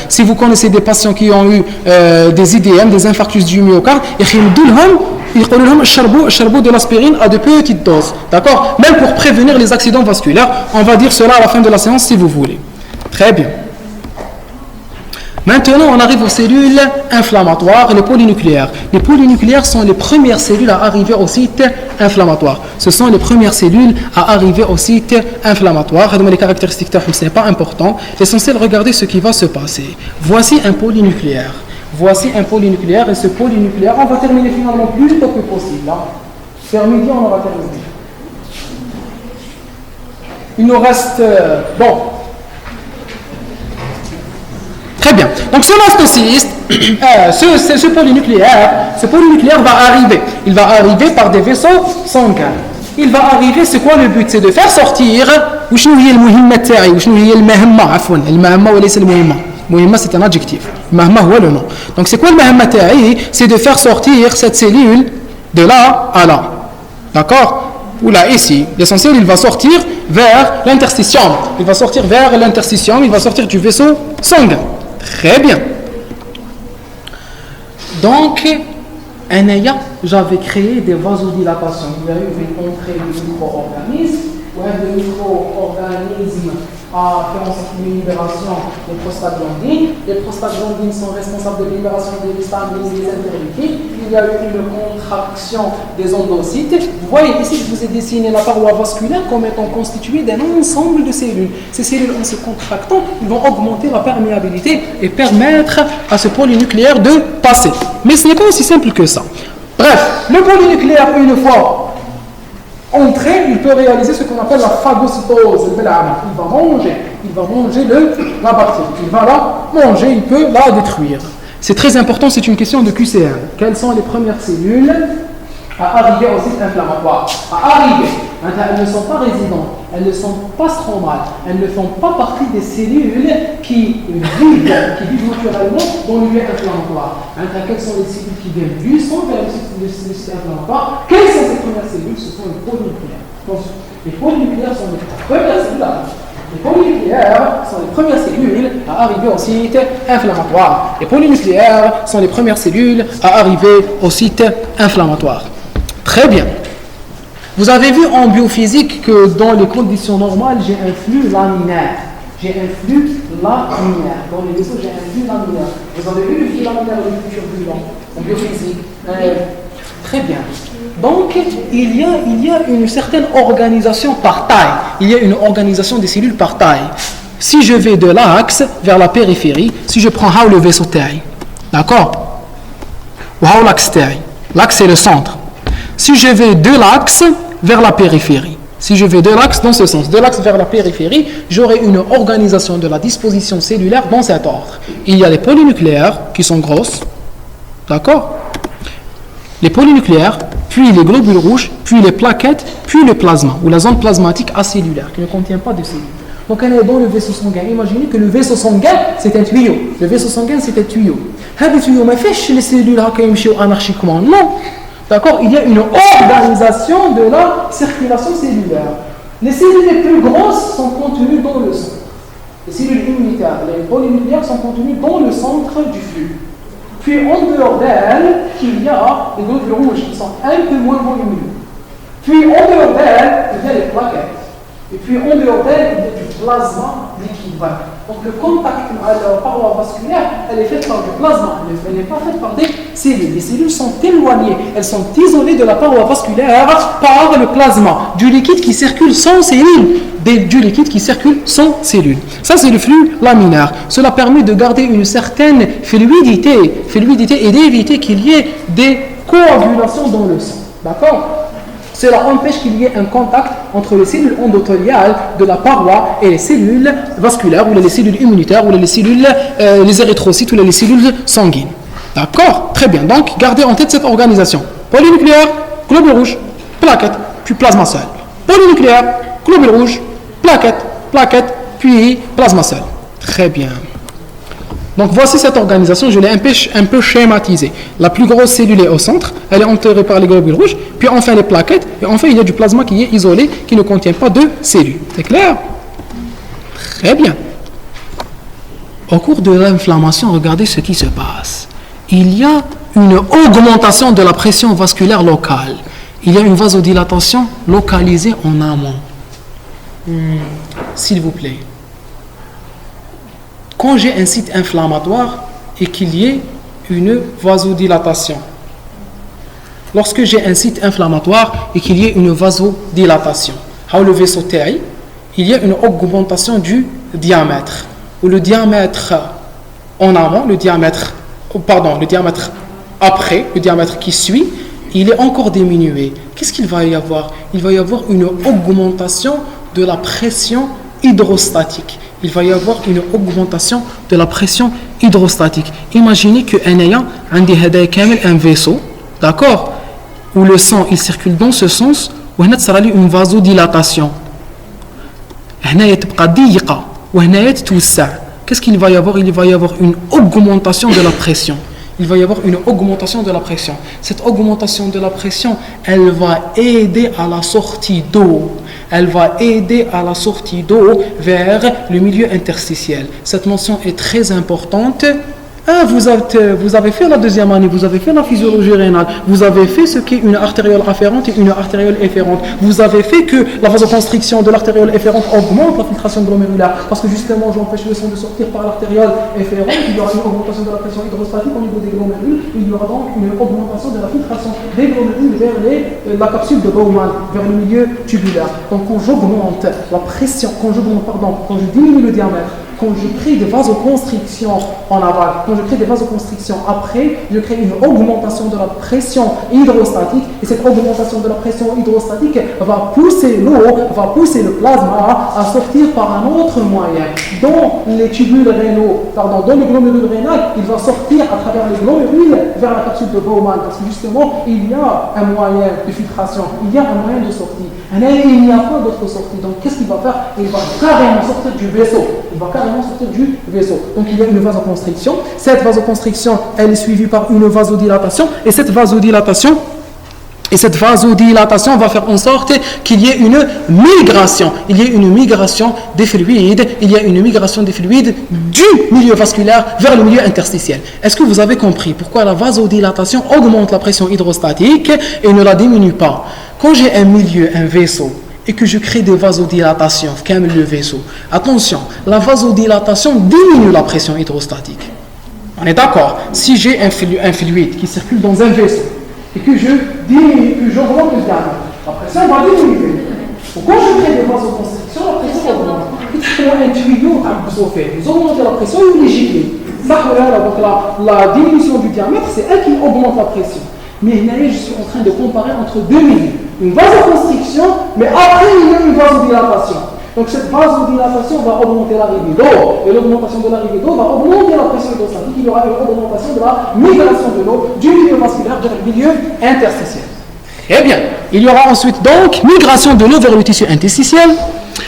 S1: Si vous connaissez des patients qui ont eu des IDM, des infarctus du myocarde, ils charbon de l'aspirine à de petites doses. D'accord? Même pour prévenir les accidents vasculaires. On va dire cela à la fin de la séance si vous voulez. Très bien. Maintenant, on arrive aux cellules inflammatoires, les polynucléaires. Les polynucléaires sont les premières cellules à arriver au site inflammatoire. Ce sont les premières cellules à arriver au site inflammatoire. Les caractéristiques, ce n'est pas important. L'essentiel, regardez ce qui va se passer. Voici un polynucléaire. Et ce polynucléaire, on va terminer finalement plus tôt que possible. Vers midi, on aura terminé. Il nous reste... Très bien. Donc ce mastocyste, ce polynucléaire va arriver. Il va arriver par des vaisseaux sanguins. Il va arriver, c'est quoi le but? C'est de faire sortir. وشنو هي المهمة تاعي؟ وشنو هي المهمة عفوا المهمة وليس المهمة. المهمة c'est un adjectif. المهمة هو le nom. Donc c'est quoi المهمة تاعي? C'est de faire sortir cette cellule de là à là. D'accord? Ou là, ici. L'essentiel, il va sortir vers l'interstition. Il va sortir vers l'interstition, il va sortir du vaisseau sanguin. Très bien. Donc, j'avais créé des vasodilatations. Il y a eu une entrée de micro-organismes, ou un de micro-organismes a fait en sorte une libération des prostaglandines. Les prostaglandines sont responsables de la libération des histamines et des interleukines. Il y a eu une contraction des endocytes. Vous voyez ici, je vous ai dessiné la paroi vasculaire comme étant constituée d'un ensemble de cellules. Ces cellules, en se contractant, ils vont augmenter la perméabilité et permettre à ce polynucléaire de passer. Mais ce n'est pas aussi simple que ça. Bref, le polynucléaire, une fois entré, il peut réaliser ce qu'on appelle la phagocytose. Il va manger la bactérie. Il va la manger, il peut la détruire. C'est très important, c'est une question de QCM. Quelles sont les premières cellules à arriver au site inflammatoire? Elles ne sont pas résidentes, elles ne sont pas stromales, elles ne font pas partie des cellules qui vivent naturellement dans le lieu inflammatoire. Quelles sont les cellules qui viennent du sang vers le site inflammatoire? Quelles sont ces premières cellules? Ce sont les polynucléaires. Donc, les polynucléaires sont les premières cellules. Les polynucléaires sont les premières cellules à arriver au site inflammatoire. Les polynucléaires sont les premières cellules à arriver au site inflammatoire. Très bien. Vous avez vu en biophysique que dans les conditions normales, j'ai un flux laminaire. Dans les vaisseaux, j'ai un flux laminaire. Vous avez vu le flux laminaire et le flux turbulent en biophysique? Très bien. Donc, il y a une certaine organisation par taille. Il y a une organisation des cellules par taille. Si je vais de l'axe vers la périphérie, si je prends le vaisseau taille, d'accord? Ou l'axe taille. L'axe c'est le centre. Si je vais de l'axe vers la périphérie, si je vais de l'axe dans ce sens, de l'axe vers la périphérie, j'aurai une organisation de la disposition cellulaire dans cet ordre. Il y a les polynucléaires qui sont grosses, d'accord? Les polynucléaires, puis les globules rouges, puis les plaquettes, puis le plasma, ou la zone plasmatique acellulaire, qui ne contient pas de cellules. Donc, on est dans le vaisseau sanguin. Imaginez que le vaisseau sanguin, c'est un tuyau. Le vaisseau sanguin, c'est un tuyau. Le tuyau, mais fait les cellules anarchiquement. Non. D'accord? Il y a une organisation de la circulation cellulaire. Les cellules les plus grosses sont contenues dans le sang. Les cellules immunitaires, les polynucléaires sont contenues dans le centre du flux. Puis en dehors d'elles, il y a les globules rouges qui sont un peu moins volumineux. Puis en dehors d'elles, il y a les plaquettes. Et puis en dehors d'elles, il y a du plasma liquide. Donc le contact à la paroi vasculaire, elle est faite par du plasma, elle n'est pas faite par des cellules. Les cellules sont éloignées, elles sont isolées de la paroi vasculaire par le plasma, du liquide qui circule sans cellules. Du liquide qui circule sans cellules. Ça, c'est le flux laminaire. Cela permet de garder une certaine fluidité et d'éviter qu'il y ait des coagulations dans le sang. D'accord? Cela empêche qu'il y ait un contact entre les cellules endothéliales de la paroi et les cellules vasculaires, ou les cellules immunitaires, ou les cellules, les érythrocytes, ou les cellules sanguines. D'accord? Très bien. Donc, gardez en tête cette organisation. Polynucléaire, globule rouge, plaquette, puis plasma seul. Polynucléaire, globule rouge, plaquette, puis plasma seul. Très bien. Donc voici cette organisation, je l'ai un peu schématisée. La plus grosse cellule est au centre, elle est entourée par les globules rouges, puis enfin les plaquettes, et enfin il y a du plasma qui est isolé, qui ne contient pas de cellules. C'est clair? Très bien. Au cours de l'inflammation, regardez ce qui se passe. Il y a une augmentation de la pression vasculaire locale. Il y a une vasodilatation localisée en amont. S'il vous plaît. Quand j'ai un site inflammatoire et qu'il y ait une vasodilatation, lorsque j'ai un site inflammatoire et qu'il y ait une vasodilatation, le vaisseau taille, il y a une augmentation du diamètre, ou le diamètre en avant, le diamètre après, le diamètre qui suit, il est encore diminué. Qu'est-ce qu'il va y avoir? Il va y avoir une augmentation de la pression hydrostatique. Il va y avoir une augmentation de la pression hydrostatique. Imaginez que un vaisseau, d'accord, où le sang il circule dans ce sens, où il y a une vasodilatation. Qu'est-ce qu'il va y avoir? Il va y avoir une augmentation de la pression. Il va y avoir une augmentation de la pression. Cette augmentation de la pression, elle va aider à la sortie d'eau. Elle va aider à la sortie d'eau vers le milieu interstitiel. Cette notion est très importante. Vous avez fait la deuxième année, vous avez fait la physiologie rénale, vous avez fait ce qu'est une artériole afférente et une artériole efférente. Vous avez fait que la vasoconstriction de l'artériole efférente augmente la filtration glomérulaire parce que justement j'empêche le sang de sortir par l'artériole efférente. Il y aura une augmentation de la pression hydrostatique au niveau des glomérules. Il y aura donc une augmentation de la filtration des glomérules vers la capsule de Bowman, vers le milieu tubulaire. Donc quand j'augmente la pression, quand je diminue le diamètre, quand je crée des vasoconstrictions en aval, quand je crée des vasoconstrictions après, je crée une augmentation de la pression hydrostatique et cette augmentation de la pression hydrostatique va pousser l'eau, va pousser le plasma à sortir par un autre moyen. Dans les tubules rénaux, dans le glomérule rénal, il va sortir à travers les glomérules vers la capsule de Bowman parce que justement il y a un moyen de filtration, il y a un moyen de sortie. Il n'y a pas d'autre sortie. Donc qu'est-ce qu'il va faire? Il va carrément sortir du vaisseau. Donc il y a une vasoconstriction. Cette vasoconstriction, elle est suivie par une vasodilatation. Et cette vasodilatation va faire en sorte qu'il y ait une migration. Il y a une migration des fluides. Il y a une migration des fluides du milieu vasculaire vers le milieu interstitiel. Est-ce que vous avez compris pourquoi la vasodilatation augmente la pression hydrostatique et ne la diminue pas? Quand j'ai un vaisseau, et que je crée des vasodilatations, comme le vaisseau, attention, la vasodilatation diminue la pression hydrostatique. On est d'accord? Si j'ai un fluide qui circule dans un vaisseau, et que je diminue, que j'augmente le diamètre, la pression va diminuer. Donc, quand je crée des vasoconstrictions, la pression augmente. C'est comme un tuyau à vous augmentez la pression et vous les giclez. Donc la diminution du diamètre, c'est elle qui augmente la pression. Mais là, je suis en train de comparer entre deux milieux. Une vasoconstriction, mais après il y a une vasodilatation. Donc cette vasodilatation va augmenter l'arrivée d'eau. Et l'augmentation de l'arrivée d'eau va augmenter la pression hydrostatique. Il y aura une augmentation de la migration de l'eau du milieu vasculaire vers le milieu interstitiel. Eh bien, il y aura ensuite donc migration de l'eau vers le tissu interstitiel.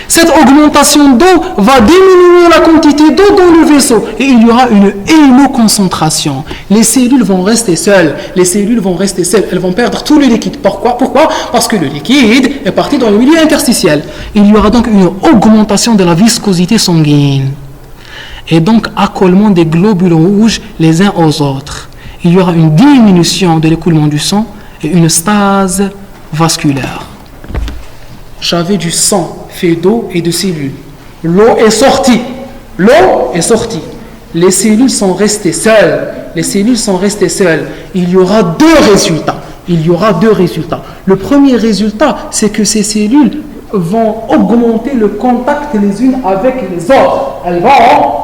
S1: Cette augmentation d'eau va diminuer la quantité d'eau dans le vaisseau et il y aura une hémoconcentration. Les cellules vont rester seules. Elles vont perdre tout le liquide. Pourquoi? Parce que le liquide est parti dans le milieu interstitiel. Il y aura donc une augmentation de la viscosité sanguine et donc accolement des globules rouges les uns aux autres. Il y aura une diminution de l'écoulement du sang et une stase vasculaire. J'avais du sang fait d'eau et de cellules. L'eau est sortie. Les cellules sont restées seules. Il y aura deux résultats. Le premier résultat, c'est que ces cellules vont augmenter le contact les unes avec les autres. Elles vont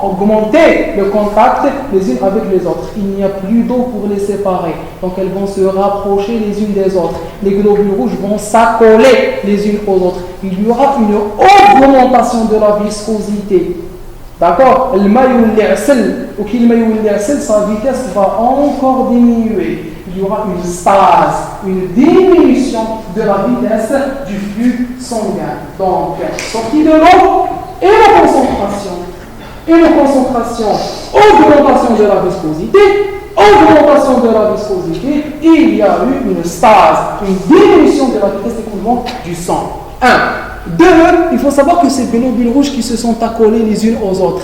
S1: augmenter le contact les unes avec les autres. Il n'y a plus d'eau pour les séparer. Donc elles vont se rapprocher les unes des autres. Les globules rouges vont s'accoler les unes aux autres. Il y aura une augmentation de la viscosité. D'accord? Le maillot sa vitesse va encore diminuer. Il y aura une stase, une diminution de la vitesse du flux sanguin. Donc, sortie de l'eau et la concentration. Augmentation de la viscosité. Il y a eu une stase, une diminution de la vitesse d'écoulement du sang. 1. 2, il faut savoir que ces globules rouges qui se sont accolés les unes aux autres,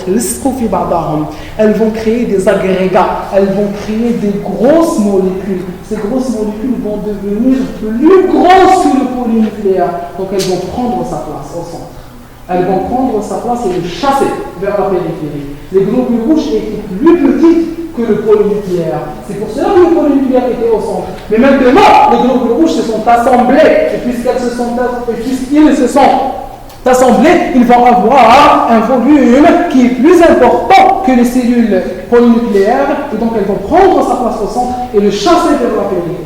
S1: elles vont créer des agrégats, elles vont créer des grosses molécules. Ces grosses molécules vont devenir plus grosses que le polynucléaire. Donc elles vont prendre sa place au centre. Elles vont prendre sa place et le chasser vers la périphérie. Les globules rouges étaient plus petites que le polynucléaire. C'est pour cela que le polynucléaire était au centre. Mais maintenant, les globules rouges se sont assemblés. Et puisqu'ils se sont assemblés, ils vont avoir un volume qui est plus important que les cellules polynucléaires. Et donc, elles vont prendre sa place au centre et le chasser vers la périphérie.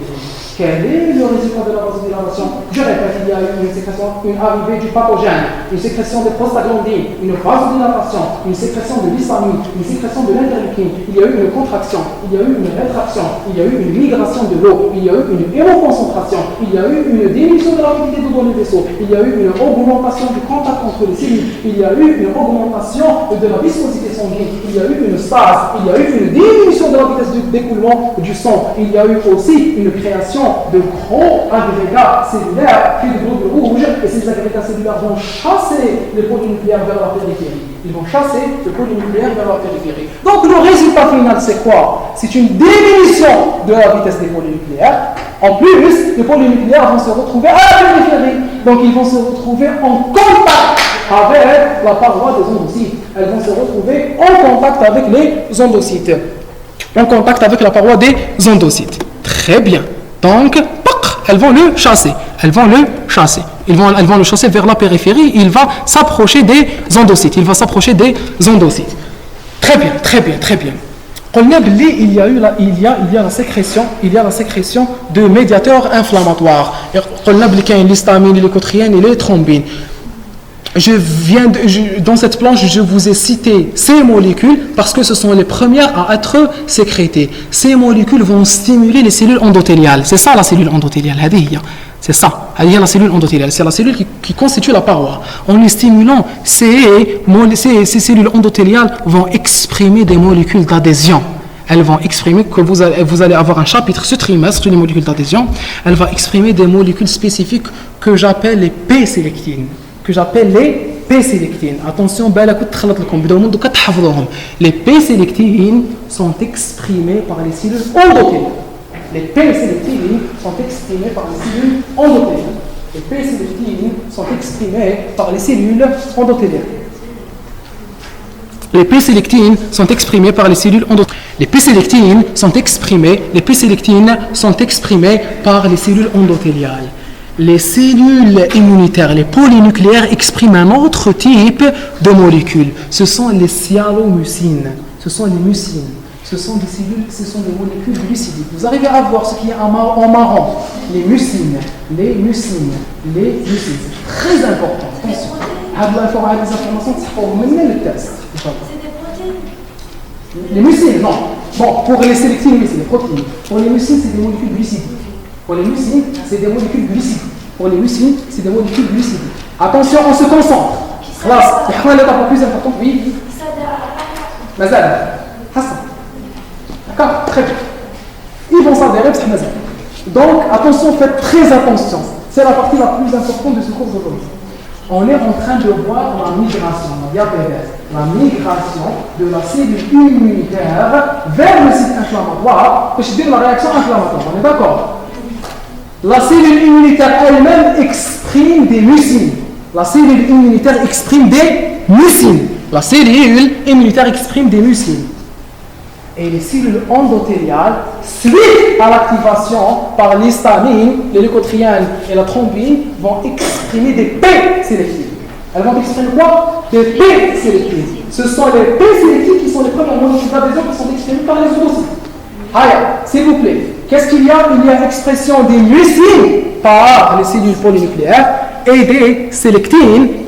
S1: Quel est le résultat de la vasodilation? Je répète, il y a une sécrétion, une arrivée du pathogène, une sécrétion de prostaglandine, une vasodilatation, une sécrétion de l'histamine, une sécrétion de l'interleukine, il y a eu une contraction, il y a eu une rétraction, il y a eu une migration de l'eau, il y a eu une hémoconcentration, il y a eu une diminution de la rapidité d'eau dans les vaisseaux, il y a eu une augmentation du contact entre les cellules, il y a eu une augmentation de la viscosité sanguine, il y a eu une stase, il y a eu une diminution de la vitesse d'écoulement du sang, il y a eu aussi une création de gros agrégats cellulaires puis de globules rouges, et ces agrégats cellulaires vont chasser les polynucléaires vers la périphérie. Ils vont chasser les polynucléaires vers la périphérie. Donc le résultat final, c'est quoi? C'est une diminution de la vitesse des polynucléaires. En plus, les polynucléaires vont se retrouver à la périphérie. Donc ils vont se retrouver en contact avec la paroi des endocytes. Elles vont se retrouver en contact avec les endocytes. En contact avec la paroi des endocytes. Très bien. Donc, elles vont le chasser. Elles vont le chasser. Elles vont le chasser vers la périphérie. Il va s'approcher des endocytes. Il va s'approcher des endocytes. Très bien, très bien, très bien. Il y a la sécrétion de médiateurs inflammatoires. L'histamine, les leucotriènes et les thrombines. Dans cette planche, je vous ai cité ces molécules parce que ce sont les premières à être sécrétées. Ces molécules vont stimuler les cellules endothéliales. C'est ça la cellule endothéliale. C'est ça. La cellule endothéliale. C'est la cellule qui constitue la paroi. En les stimulant, ces cellules endothéliales vont exprimer des molécules d'adhésion. Elles vont exprimer que vous allez avoir un chapitre ce trimestre sur les molécules d'adhésion. Elle va exprimer des molécules spécifiques que j'appelle les P-sélectines. Attention, les P-sélectines sont exprimées par les cellules endothéliales. Les P-sélectines sont exprimées par les cellules endothéliales. Les P-sélectines sont exprimées par les cellules endothéliales. Les P-sélectines sont exprimées par les cellules endothéliales. Les P-sélectines sont exprimées par les cellules endothéliales. Les cellules immunitaires, les polynucléaires expriment un autre type de molécules. Ce sont les cyanomucines. Ce sont les mucines. Ce sont des molécules glucidiques. Vous arrivez à voir ce qui est en marron. Les mucines. C'est très important. Attention. Les informations, c'est pour mener le test.
S2: C'est des protéines.
S1: Les mucines, non. Bon, pour les sélectines, oui, c'est des protéines. Pour les mucines, c'est des molécules glucidiques. Pour les mucines, c'est des molécules glucidiques. Attention, on se concentre. Classe. Il y a l'étape plus importante, oui. Mazal. Hassan. D'accord, très bien. Ils vont s'adhérer, c'est Mazal. Donc, attention, faites très attention. C'est la partie la plus importante de ce cours d'aujourd'hui. On est en train de voir la migration de la cellule immunitaire vers le site inflammatoire pour dire la réaction inflammatoire. On est d'accord? La cellule immunitaire elle-même exprime des mucines. Et les cellules endothéliales, suite à l'activation par l'histamine, les leucotriènes et la thrombine, vont exprimer des P-sélectives. Elles vont exprimer quoi? Des P-sélectives. Ce sont les P-sélectives qui sont les premières molécules d'adhésion qui sont exprimées par les endocytes. S'il vous plaît, qu'est-ce qu'il y a? Il y a expression des mucines par les cellules polynucléaires et des sélectines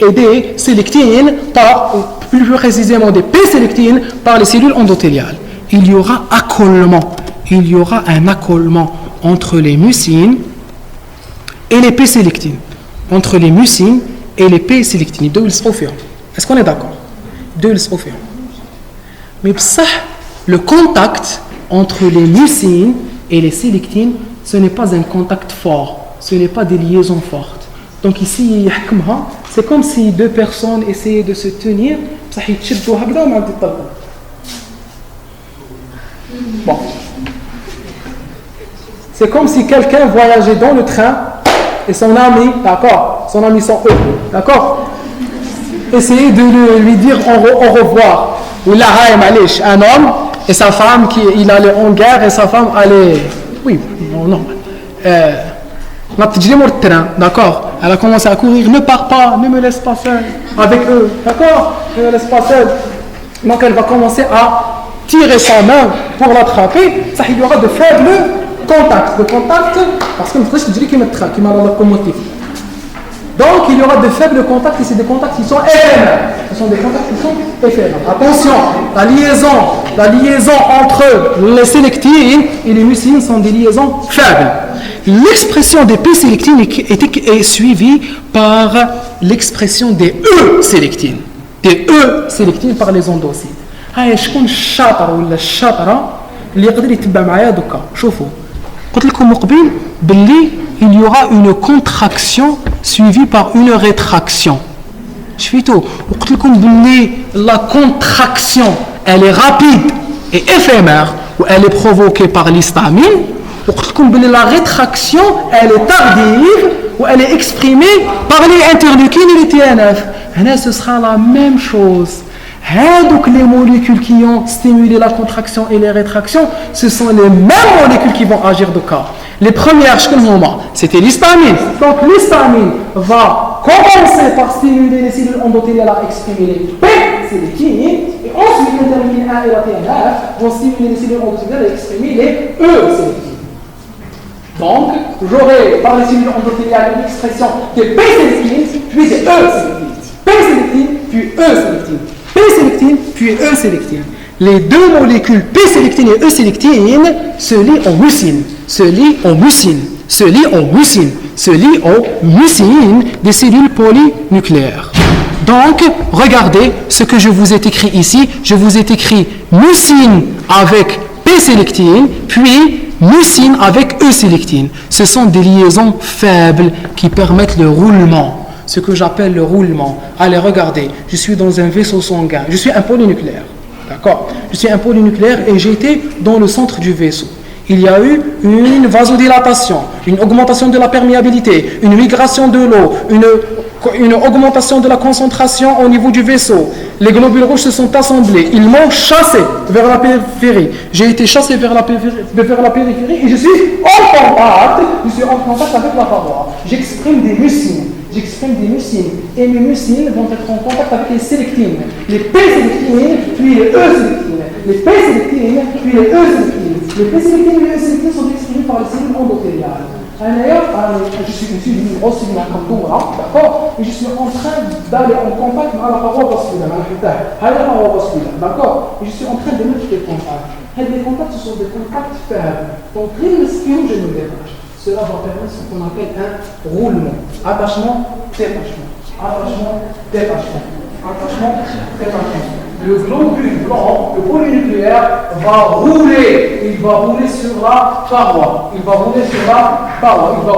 S1: par, plus précisément des P-sélectines par les cellules endothéliales. Il y aura un accolement entre les mucines et les P-sélectines. Est-ce qu'on est d'accord? Mais le contact entre les mucines et les sélectines, ce n'est pas un contact fort, ce n'est pas des liaisons fortes. Donc ici, c'est comme si deux personnes essayaient de se tenir, bon. C'est comme si quelqu'un voyageait dans le train et son ami, sont eux, d'accord, essayait de lui dire au revoir. Ou la un homme et sa femme, il allait en guerre et sa femme allait, oui, non, d'accord, elle a commencé à courir, ne pars pas, ne me laisse pas seul avec eux, d'accord, ne me laisse pas seul. Donc elle va commencer à tirer sa main pour l'attraper, ça il y aura de faibles contact. Le contact, parce que je dirais qu'il m'a la locomotive. Donc il y aura de faibles contacts et c'est des contacts qui sont éphémères. Ce sont des contacts qui sont éphémères. Attention, la liaison entre les sélectines et les mucines sont des liaisons faibles. L'expression des P-sélectines est suivie par l'expression des E-sélectines. Des E-sélectines par les endocytes. هاي شكون الشاطر ولا الشاطرة اللي يقدر يتبع معايا دوكا شوفوا قلت لكم مقبل باللي il y aura une contraction suivie par une rétraction. شفيتوا وقلت لكم باللي la contraction elle est rapide et éphémère ou elle est provoquée par l'histamine. وقلت لكم باللي la rétraction elle est tardive ou elle est exprimée par les interleukines et les TNF. هنا ce sera la même chose. Donc les molécules qui ont stimulé la contraction et les rétractions, ce sont les mêmes molécules qui vont agir de cas. Les premières, c'était l'histamine. Donc l'histamine va commencer par stimuler les cellules endothéliales à exprimer les P-sélectines et ensuite l'interleukine 1 et la TNF vont stimuler les cellules endothéliales à exprimer les E-sélectines. Donc j'aurai par les cellules endothéliales une expression des P-sélectines puis des E-sélectines. P-sélectines puis E-sélectines. P-sélectine puis E-sélectine. Les deux molécules P-sélectine et E-sélectine se lient en mucine, se lient en mucine des cellules polynucléaires. Donc, regardez ce que je vous ai écrit ici. Je vous ai écrit mucine avec P-sélectine, puis mucine avec E-sélectine. Ce sont des liaisons faibles qui permettent le roulement. Ce que j'appelle le roulement. Allez, regardez, je suis dans un vaisseau sanguin, je suis un polynucléaire, d'accord? Je suis un polynucléaire et j'étais dans le centre du vaisseau. Il y a eu une vasodilatation, une augmentation de la perméabilité, une migration de l'eau, une augmentation de la concentration au niveau du vaisseau. Les globules rouges se sont assemblés, ils m'ont chassé vers la périphérie. J'ai été chassé vers la périphérie et je suis en contact avec la paroi. J'exprime des mucines et mes mucines vont être en contact avec les sélectines, les P-sélectines puis les E-sélectines, les P-sélectines puis les E-sélectines. Les P-sélectines et les E-sélectines sont exprimées par les cellules endothéliales. D'ailleurs, je suis une grosse cellule comme Doura, d'accord, et je suis en train d'aller en contact avec la paroi vasculaire, d'accord, et je suis en train de mettre des contacts. Et les contacts, ce sont des contacts faibles. Donc, les spions, je me détache. Cela va permettre ce qu'on appelle un roulement. Attachement, détachement. Attachement, détachement. Attachement, détachement. Le globule blanc, le polynucléaire, va rouler. Il va rouler sur la paroi. Il va rouler sur la paroi et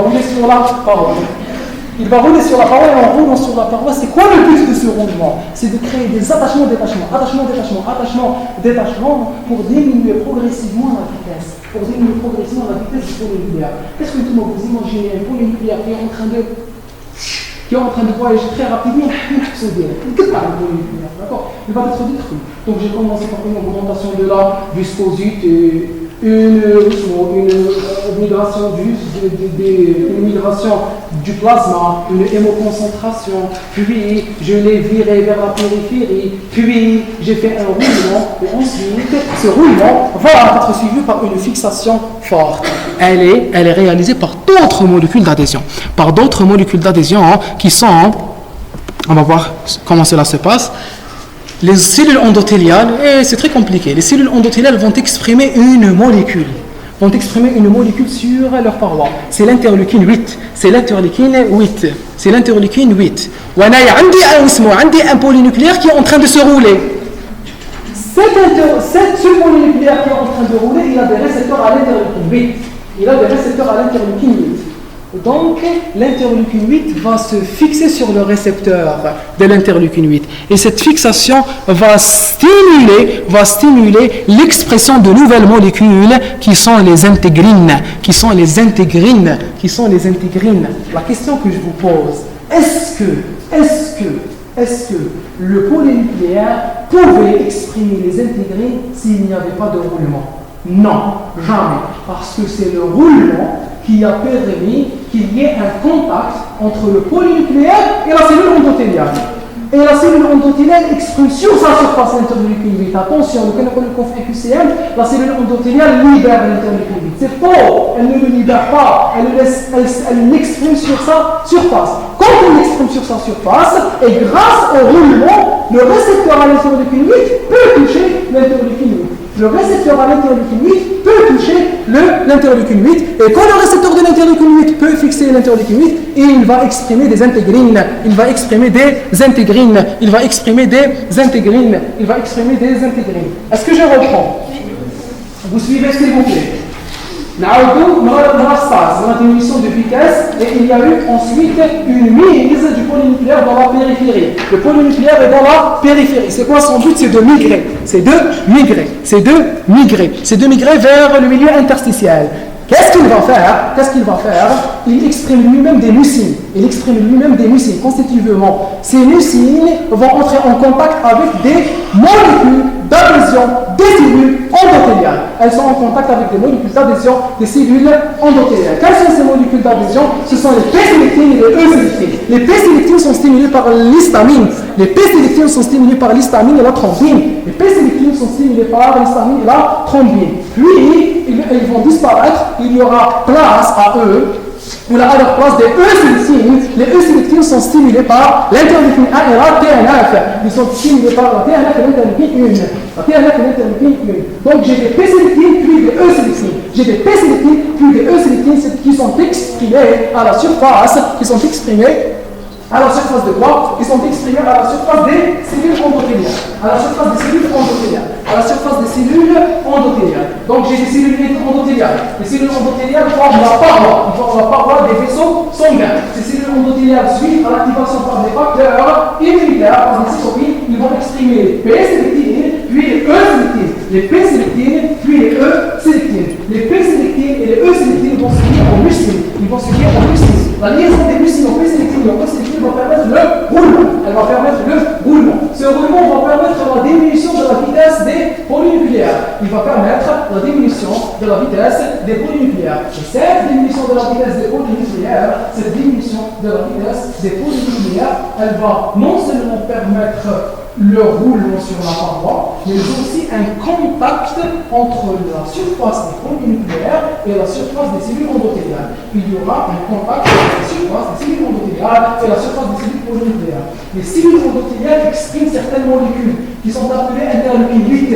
S1: en roulant sur la paroi, c'est quoi le but de ce roulement? C'est de créer des attachements, détachements pour diminuer progressivement la vitesse. Du polynucléaire. Est-ce que vous imaginez un polynucléaire qui est en train de voyager très rapidement? D'accord? Il va être détruit. Donc j'ai commencé par une augmentation de la viscosité, une migration du plasma, une hémoconcentration, puis je l'ai viré vers la périphérie, puis j'ai fait un roulement, et ensuite ce roulement va être suivi par une fixation forte. Elle est réalisée par d'autres molécules d'adhésion. Qui sont, on va voir comment cela se passe. Les cellules endothéliales, et c'est très compliqué, les cellules endothéliales vont exprimer une molécule sur leur paroi. C'est l'interleukine 8. J'ai un polynucléaire qui est en train de se rouler. Ce polynucléaire qui est en train de rouler, il a des récepteurs à l'interleukine 8. Donc, l'interleukine 8 va se fixer sur le récepteur de l'interleukine 8. Et cette fixation va stimuler l'expression de nouvelles molécules qui sont les intégrines. La question que je vous pose, est-ce que le polynucléaire pouvait exprimer les intégrines s'il n'y avait pas de roulement? Non, jamais. Parce que c'est le roulement qui a permis qu'il y ait un contact entre le polynucléaire et la cellule endothéliale. et la cellule endothéliale exprime sur sa surface l'interleukin 8. Attention, le QCM, la cellule endothéliale libère l'interleukin 8. C'est faux, elle ne le libère pas, elle l'exprime sur sa surface. Quand elle l'exprime sur sa surface, et grâce au roulement, le récepteur à l'interleukin 8 peut toucher l'interleukin 8. Le récepteur à l'interleukin 8 peut toucher l'interleukin 8, et quand le récepteur de l'interleukin 8 peut fixer l'interleukin 8, il va exprimer des intégrines, il va exprimer des intégrines, il va exprimer des intégrines, il va exprimer des intégrines. Est-ce que je reprends? Vous suivez s'il vous plaît. On a une diminution de vitesse et il y a eu ensuite une mise du polynucléaire dans la périphérie. Le polynucléaire est dans la périphérie. C'est quoi son but? C'est de migrer. C'est de migrer vers le milieu interstitiel. Qu'est-ce qu'il va faire? Il exprime lui-même des mucines. Constitutivement, ces mucines vont entrer en contact avec des molécules d'adhésion des cellules endothéliales. Elles sont en contact avec des molécules d'adhésion des cellules endothéliales. Quelles sont ces molécules d'adhésion? Ce sont les P-sélectines et les E-sélectines. Les P-sélectines sont stimulées par l'histamine. Et la thrombine. Les P-sélectines sont stimulées par l'histamine et la thrombine. Puis, ils vont disparaître. Il y aura place à eux, ou à leur place des E-sélectines. Les E-sélectines sont stimulées par l'interleukin 1 et la TNF. Ils sont stimulés par la TNF et l'interleukin 1. Donc j'ai des P-sélectines puis des E-sélectines. Qui sont exprimées à la surface. À la surface de quoi? Ils sont exprimés à la surface des cellules endothéliales. Donc j'ai des cellules endothéliales. Les cellules endothéliales forment la paroi des vaisseaux sanguins. Ces cellules endothéliales suivent à l'activation par des facteurs immunitaires, par des cytokines. Ils vont exprimer les P-sélectines, puis les E-sélectines. Les P-sélectines, puis les E-sélectines. Les P-sélectines et les E-sélectines vont se lier aux mucines. La liaison des mucines aux P-sélectines et aux E-sélectines va permettre le roulement. Ce roulement va permettre la diminution de la vitesse des polynucléaires. Et cette diminution de la vitesse des polynucléaires, elle va non seulement permettre le roulement sur la paroi, mais aussi un contact entre la surface des polynucléaires et la surface des cellules endothéliales. Il y aura un contact entre la surface des cellules endothéliales et la surface des cellules polynucléaires. Les cellules endothéliales expriment certaines molécules qui sont appelées interleukin 8.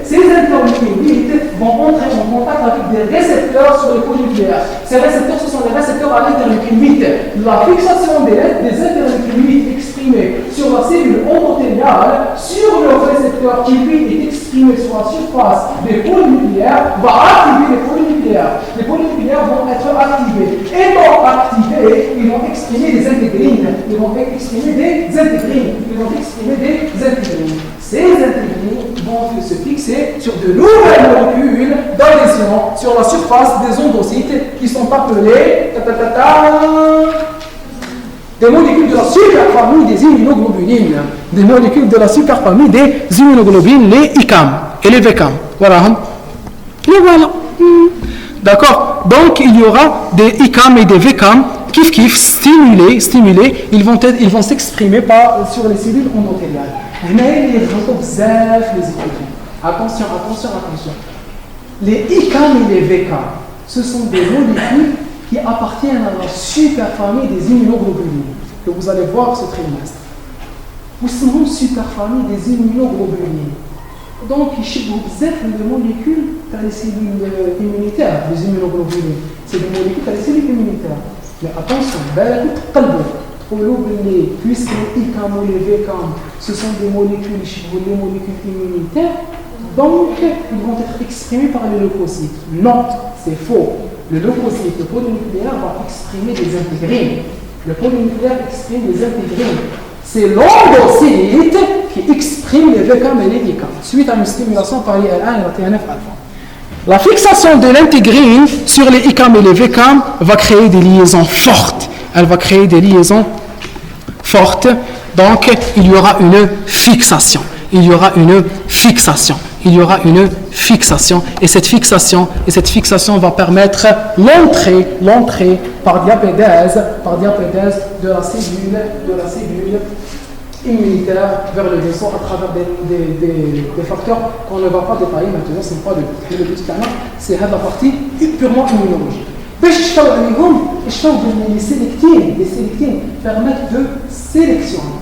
S1: Ces interleukins 8 vont entrer en contact avec des récepteurs sur les polynucléaires. Ces récepteurs, ce sont les récepteurs à l'interleukin 8. La fixation des interleukins 8 exprimés sur la cellule endothéliale sur le récepteur qui lui est exprimé sur la surface des polynucléaires va activer les polynucléaires. Les polynucléaires vont être activés. Étant activés, ils vont exprimer des intégrines. Ces intégrines vont se fixer sur de nouvelles molécules d'adhésion sur la surface des endocytes qui sont appelées des molécules de la superfamille des immunoglobulines. Les ICAM et les VCAM. Voilà. D'accord? Donc il y aura des ICAM et des VCAM stimulés, ils vont s'exprimer sur les cellules endothéliales. Attention. Les ICAM et les VCAM, ce sont des molécules qui appartiennent à la superfamille des immunoglobulines, que vous allez voir ce trimestre. Nous sommes superfamille des immunoglobulines. Donc, il y a des molécules dans les cellules immunitaires, les immunoglobulines. C'est des molécules dans les cellules immunitaires. Mais attention, puisque les ICAM ou les VCAM, ce sont des molécules immunitaires, donc ils vont être exprimés par les leucocytes. Non, c'est faux. Le leucocyte, le polynucléaire, va exprimer des intégrines. C'est l'endocyte qui exprime les VCAM et les ICAM, suite à une stimulation par l'IL1 et la TNF-alpha. La fixation de l'intégrine sur les ICAM et les VCAM va créer des liaisons fortes. Donc, il y aura une fixation. il y aura une fixation. Et cette fixation va permettre l'entrée par diapédèse de la cellule immunitaire vers le vaisseau à travers des facteurs qu'on ne va pas détailler maintenant. Ce n'est pas le but carrément, c'est la partie purement immunologique. Les sélectines permettent de sélectionner.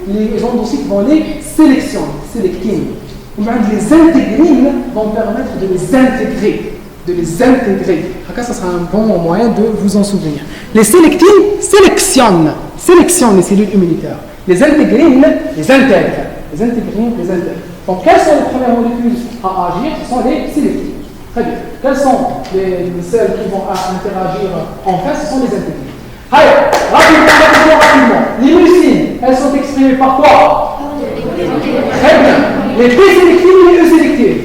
S1: Les endocytes vont les sélectionner. Les intégrines vont permettre de les intégrer. Ça sera un bon moyen de vous en souvenir. Les sélectines sélectionnent les cellules immunitaires. Les intégrines les intègrent. Donc, quelles sont les premières molécules à agir? Ce sont les sélectines. Très bien. Quelles sont celles qui vont interagir en face? Ce sont les intégrines. Allez, rapidement. Les mucines, elles sont exprimées par quoi? Très bien. Les P-sélectives et les E-sélectives.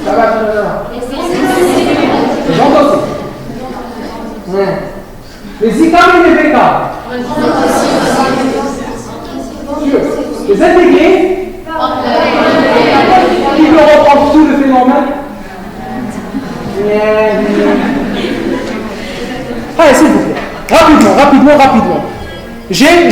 S1: Ça va, j'entends aussi. Les ICAM et les VK. Les intégrés. Qui peut reprendre tout le phénomène? Allez, s'il vous plaît. Rapidement. J'ai un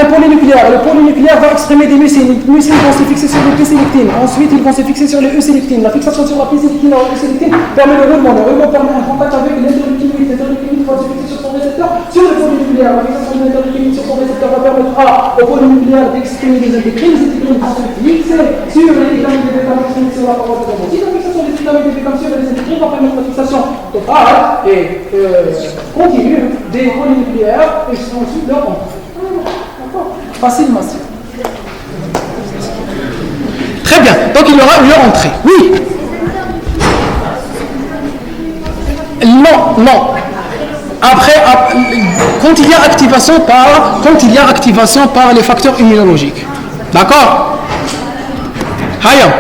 S1: polynucléaire. Le polynucléaire va exprimer des mucines. Les mucines vont se fixer sur les P-sélectines. Ensuite, ils vont se fixer sur les E-sélectines. La fixation sur la P-sélectine et la E-sélectine permet le roulement. Le roulement permet un contact avec l'interleukinite. L'interleukinite va se fixer sur son récepteur sur le polynucléaire. La fixation de l'interleukinite sur son récepteur va permettre au polynucléaire d'exprimer des intégrines. Les intégrines vont se fixer sur les vitamines des vitamines sur la paroi de l'endocyte. La fixation des vitamines des vitamines sur les intégrines va permettre la fixation totale et continue des polynucléaires et ensuite leur entrée. Facilement. Très bien. Donc il y aura leur entrée. Oui. Non. Après, quand il y a activation par les facteurs immunologiques. D'accord? Hayam.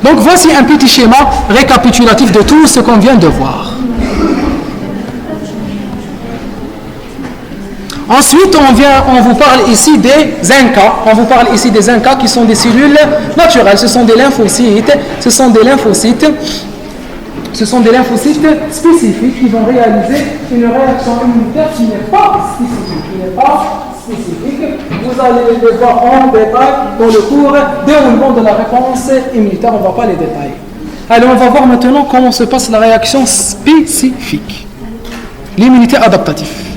S1: Donc voici un petit schéma récapitulatif de tout ce qu'on vient de voir. Ensuite, on vous parle ici des NK. Qui sont des cellules naturelles. Ce sont des lymphocytes spécifiques qui vont réaliser une réaction immunitaire qui n'est pas spécifique. Vous allez les voir en détail dans le cours déroulement de la réponse immunitaire. On ne va pas les détailler. Alors, on va voir maintenant comment se passe la réaction spécifique. L'immunité adaptative.